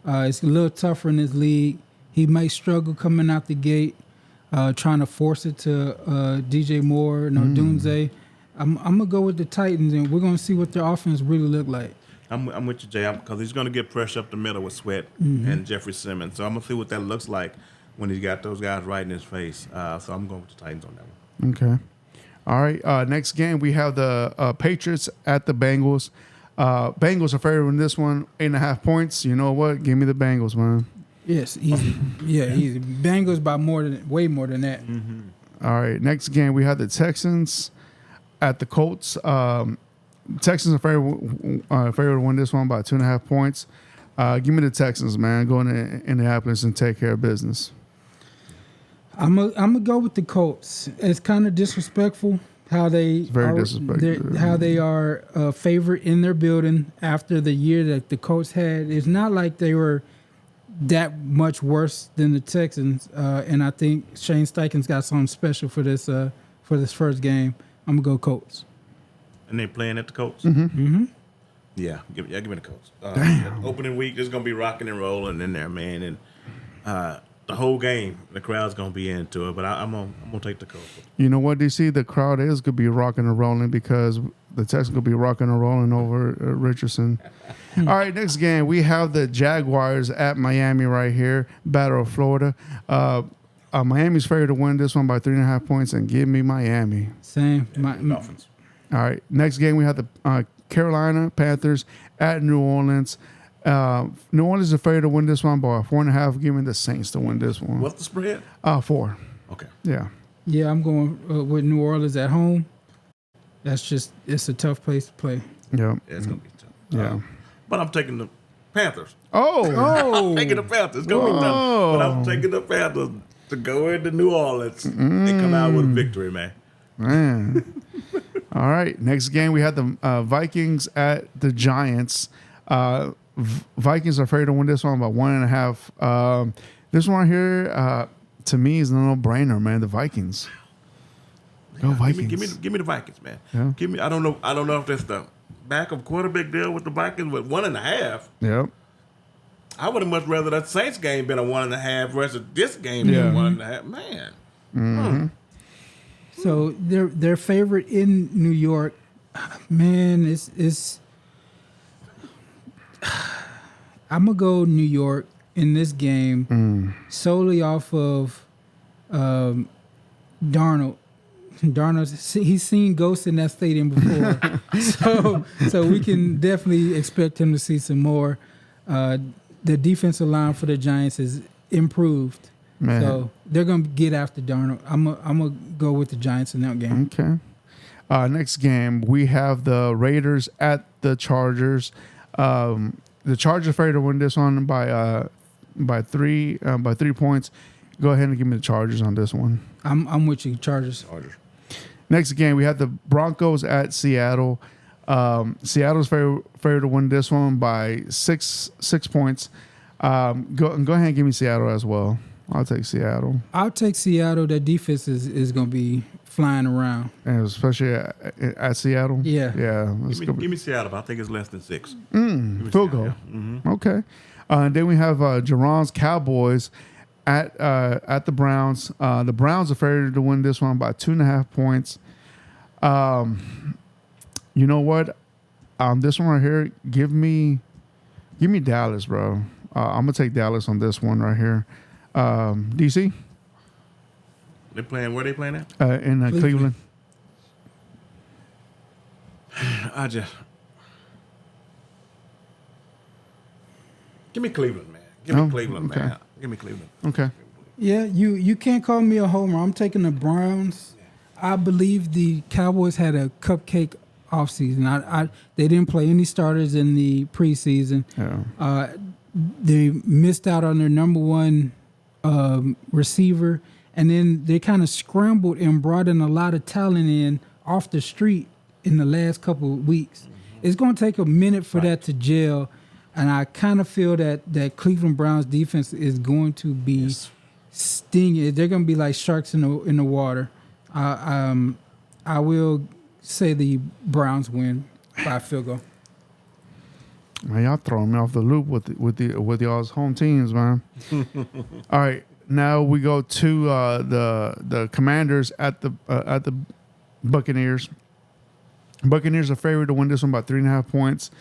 It's a little tougher in this league. He may struggle coming out the gate, trying to force it to DJ Moore and Odunze. I'm going to go with the Titans, and we're going to see what their offense really look like.
I'm with you, Jay, because he's going to get pressure up the middle with Sweat and Jeffrey Simmons. So I'm going to see what that looks like when he's got those guys right in his face. So I'm going with the Titans on that one.
Okay. All right. Next game, we have the Patriots at the Bengals. Bengals are favored in this one, 8.5 points. You know what? Give me the Bengals, man.
Yes, easy. Easy. Bengals by way more than that.
Mm-hmm. All right. Next game, we have the Texans at the Colts. Texans are favored to win this one by 2.5 points. Give me the Texans, man. Go into Indianapolis and take care of business.
I'm gonna go with the Colts. It's kind of disrespectful how they
very
are,
disrespectful.
how they are a favorite in their building after the year that the Colts had. It's not like they were that much worse than the Texans, and I think Shane Steichen's got something special for this first game. I'm gonna go Colts.
And they playing at the Colts.
Mm-hmm.
Yeah, give me the Colts.
Damn.
Opening week, there's gonna be rocking and rolling in there, man, and the whole game, the crowd's gonna be into it. But I'm gonna take the Colts.
You know what, DC? The crowd is gonna be rocking and rolling because the Texans gonna be rocking and rolling over Richardson. All right, next game we have the Jaguars at Miami right here, Battle of Florida. Miami's favored to win this one by 3.5 points, and give me Miami.
Same.
Dolphins.
All right, next game we have the Carolina Panthers at New Orleans. New Orleans is favored to win this one by 4.5. Give me the Saints to win this one.
What's the spread?
4.
Okay.
Yeah.
Yeah, I'm going with New Orleans at home. It's a tough place to play.
Yeah.
It's gonna be tough.
Yeah.
But I'm taking the Panthers.
Oh.
I'm taking the Panthers. It's gonna be tough. But I'm taking the Panthers to go into New Orleans and come out with a victory, man.
Man. All right. Next game, we have the Vikings at the Giants. Vikings are favored to win this one by 1.5. This one here, to me, is a no-brainer, man. The Vikings. Go Vikings.
Give me the Vikings, man.
Yeah.
Give me. I don't know if that's the backup quarterback deal with the Vikings with 1.5.
Yep.
I would have much rather that Saints game been a 1.5 versus this game being 1.5. Man.
Mm-hmm.
So their favorite in New York, man, is I'm gonna go New York in this game solely off of Darnold. Darnold, he's seen ghosts in that stadium before, so we can definitely expect him to see some more. The defensive line for the Giants is improved.
Man.
So they're going to get after Darnold. I'm gonna go with the Giants in that game.
Okay. Next game, we have the Raiders at the Chargers. The Chargers favored to win this one by 3 points. Go ahead and give me the Chargers on this one.
I'm with you, Chargers.
Next game, we have the Broncos at Seattle. Seattle's favored to win this one by 6 points. Go ahead and give me Seattle as well. I'll take Seattle.
I'll take Seattle. Their defense is going to be flying around.
And especially at Seattle.
Yeah.
Yeah.
Give me Seattle. I think it's less than 6.
Field goal. Okay. And then we have Jerron's Cowboys at the Browns. The Browns are favored to win this one by 2.5 points. You know what? This one right here, give me Dallas, bro. I'm gonna take Dallas on this one right here. DC?
Where they playing at?
In Cleveland.
Give me Cleveland, man. Give me Cleveland,
okay.
man. Give me Cleveland.
Okay.
Yeah, you can't call me a homer. I'm taking the Browns. I believe the Cowboys had a cupcake offseason. They didn't play any starters in the preseason.
Yeah.
They missed out on their number one receiver, and then they kind of scrambled and brought in a lot of talent in off the street in the last couple of weeks. It's going to take a minute for that to gel, and I kind of feel that Cleveland Browns defense is going to be stinging. They're going to be like sharks in the water. I will say the Browns win by a field goal.
Man, y'all throwing me off the loop with y'all's home teams, man. All right, now we go to the Commanders at the Buccaneers. Buccaneers are favored to win this one by 3.5 points.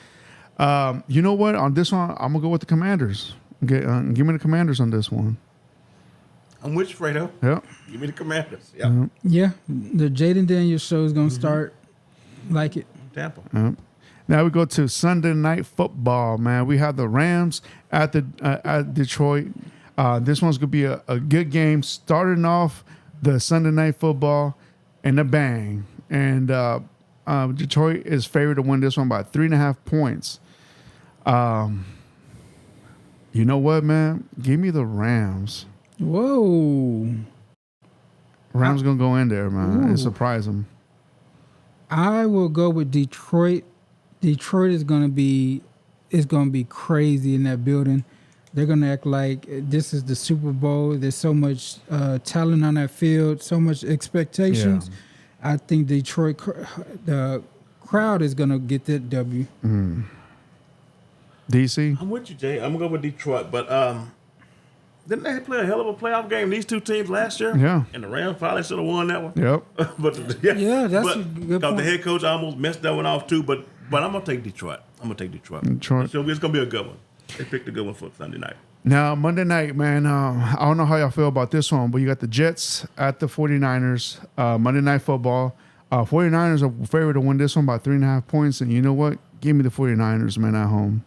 You know what? On this one, I'm gonna go with the Commanders. Give me the Commanders on this one.
I'm with you, Fredo.
Yeah.
Give me the Commanders. Yeah.
Yeah, the Jaden Daniels show is gonna start like it.
Tampa.
Now we go to Sunday Night Football, man. We have the Rams at Detroit. This one's gonna be a good game, starting off the Sunday Night Football in a bang. And Detroit is favored to win this one by 3.5 points. You know what, man? Give me the Rams.
Whoa.
Rams gonna go in there, man, and surprise them.
I will go with Detroit. Detroit is gonna be crazy in that building. They're gonna act like this is the Super Bowl. There's so much talent on that field, so much expectations. I think Detroit, the crowd is gonna get that W.
DC.
I'm with you, Jay. I'm gonna go with Detroit, but didn't they play a hell of a playoff game? These two teams last year.
Yeah.
And the Rams probably should have won that one.
Yep.
But
that's a good point.
The head coach almost messed that one off too. But I'm gonna take Detroit.
Detroit.
So it's gonna be a good one. They picked a good one for Sunday night.
Now, Monday night, man, I don't know how y'all feel about this one, but you got the Jets at the 49ers, Monday Night Football. 49ers are favored to win this one by 3.5 points, and you know what? Give me the 49ers, man, at home.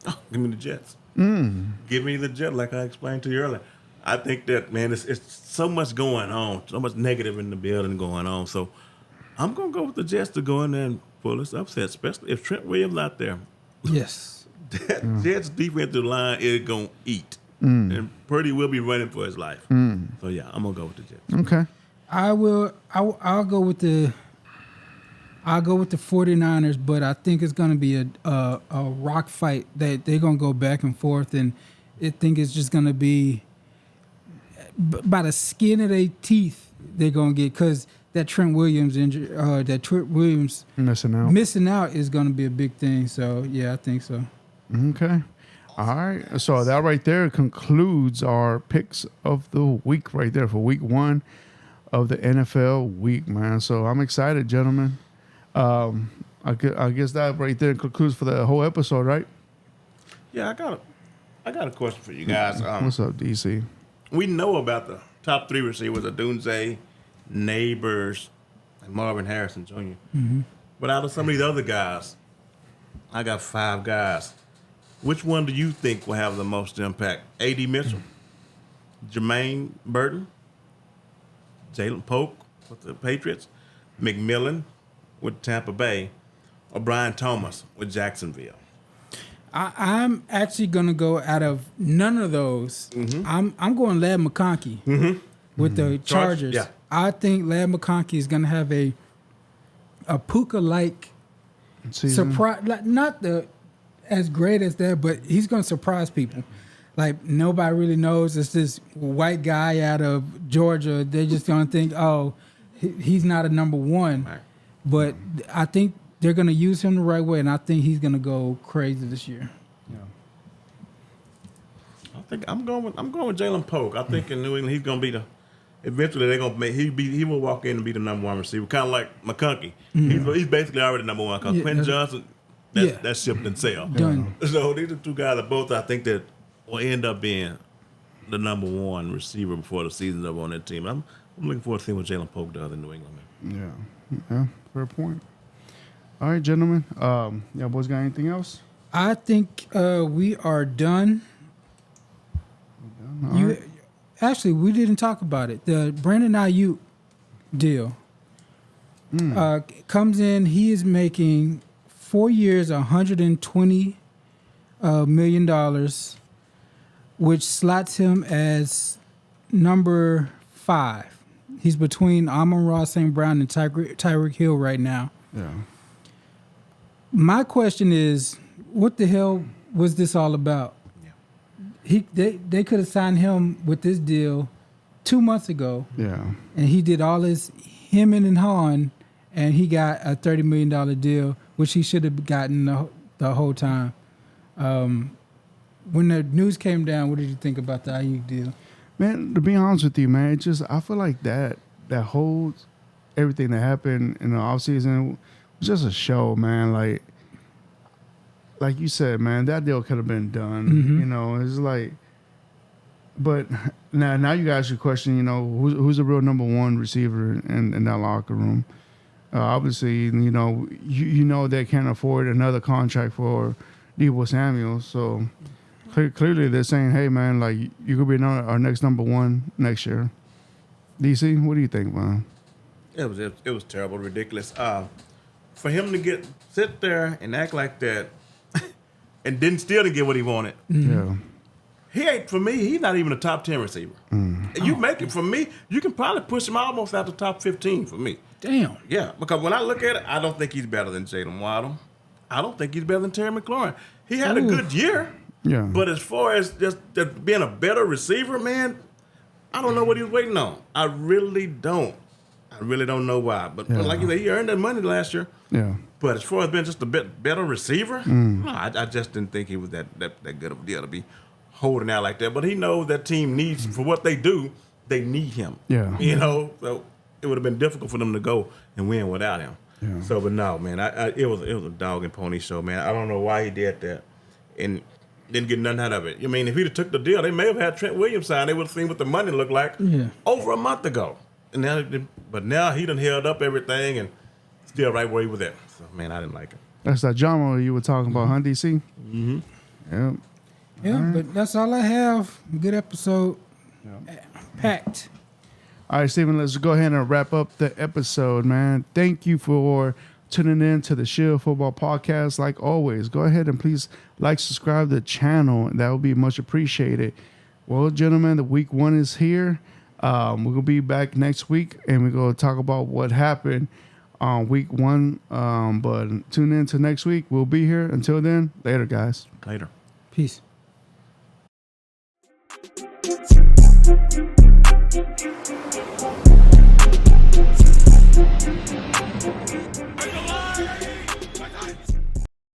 Oh, give me the Jets. Give me the Jets, like I explained to you earlier. I think that, man, it's so much going on, so much negative in the building going on. So I'm going to go with the Jets to go in there and pull this upset, especially if Trent Williams out there.
Yes.
That Jets defensive line is going to eat. And Purdy will be running for his life. So, yeah, I'm going to go with the Jets.
Okay.
I'll go with the 49ers, but I think it's going to be a rock fight that they're going to go back and forth, and I think it's just going to be by the skin of their teeth they're going to get, because that Trent Williams injury, missing out is going to be a big thing. So, yeah, I think so.
Okay. All right. So that right there concludes our picks of the week right there for week 1 of the NFL week, man. So I'm excited, gentlemen. I guess that right there concludes for the whole episode, right?
Yeah, I got a question for you guys.
What's up, DC?
We know about the top 3 receivers: Odunze, Neighbors, and Marvin Harrison Jr. But out of some of these other guys, I got 5 guys. Which one do you think will have the most impact? A.D. Mitchell, Jermaine Burton, Jalen Polk with the Patriots, McMillan with Tampa Bay, or Brian Thomas with Jacksonville?
I'm actually gonna go out of none of those. I'm going Ladd McConkey with the Chargers.
Yeah.
I think Ladd McConkey is gonna have a Puka-like surprise. Not as great as that, but he's gonna surprise people. Like, nobody really knows it's this white guy out of Georgia. They're just gonna think, oh, he's not a number 1.
Right.
But I think they're going to use him the right way, and I think he's going to go crazy this year.
Yeah.
I think I'm going with Jalen Polk. I think in New England he's going to be eventually they're going to make he will walk in and be the number 1 receiver, kind of like McConkey. He's basically already number 1. Because Quentin Johnson, that's shipped and sale.
Done.
So these are 2 guys that both I think that will end up being the number 1 receiver before the season's over on that team. I'm looking forward to seeing what Jalen Polk does in New England.
Yeah, fair point. All right, gentlemen. Y'all boys got anything else?
I think we are done.
Right.
Actually, we didn't talk about it. The Brandon Ayuk deal comes in. He is making 4 years, $120 million, which slots him as number 5. He's between Amon-Ra St. Brown and Tyreek Hill right now.
Yeah.
My question is, what the hell was this all about? Yeah. They could have signed him with this deal 2 months ago.
Yeah.
And he did all this hemming and hawing, and he got a $30 million deal, which he should have gotten the whole time. When the news came down, what did you think about the Ayuk deal?
Man, to be honest with you, man, I feel like that whole everything that happened in the offseason was just a show, man. Like you said, man, that deal could have been done. You know, it's like, but now you guys should question, you know, who's the real number 1 receiver in that locker room. Obviously, you know they can't afford another contract for Deebo Samuel, so. Clearly, they're saying, "Hey, man, like you could be our next number 1 next year." DC, what do you think, man?
It was terrible, ridiculous. For him to sit there and act like that, and still didn't get what he wanted.
Yeah,
he ain't, for me, he's not even a top 10 receiver. You make it, for me, you can probably push him almost out the top 15 for me.
Damn.
Yeah, because when I look at it, I don't think he's better than Jalen Waddle. I don't think he's better than Terry McLaurin. He had a good year.
Yeah.
But as far as just being a better receiver, man, I don't know what he was waiting on. I really don't. I really don't know why. But like you said, he earned that money last year.
Yeah.
But as far as being just a bit better receiver, no, I just didn't think he was that good of a deal to be holding out like that. But he knows that team needs, for what they do, they need him.
Yeah.
You know, so it would have been difficult for them to go and win without him.
Yeah.
So, but no, man, it was a dog and pony show, man. I don't know why he did that. And didn't get nothing out of it. I mean, if he'd have took the deal, they may have had Trent Williams sign. They would have seen what the money looked like over a month ago. And now, but now he done held up everything and still right where he was at. So, man, I didn't like it.
That's that genre you were talking about, huh, DC? Mm-hmm. Yeah.
Yeah, but that's all I have. Good episode. Packed.
All right, Steven, let's go ahead and wrap up the episode, man. Thank you for tuning in to the Shield Football Podcast. Like always, go ahead and please subscribe to the channel. That would be much appreciated. Well, gentlemen, the week 1 is here. We're going to be back next week, and we're going to talk about what happened on week 1. But tune in to next week. We'll be here. Until then, later, guys.
Later.
Peace.
Thank you.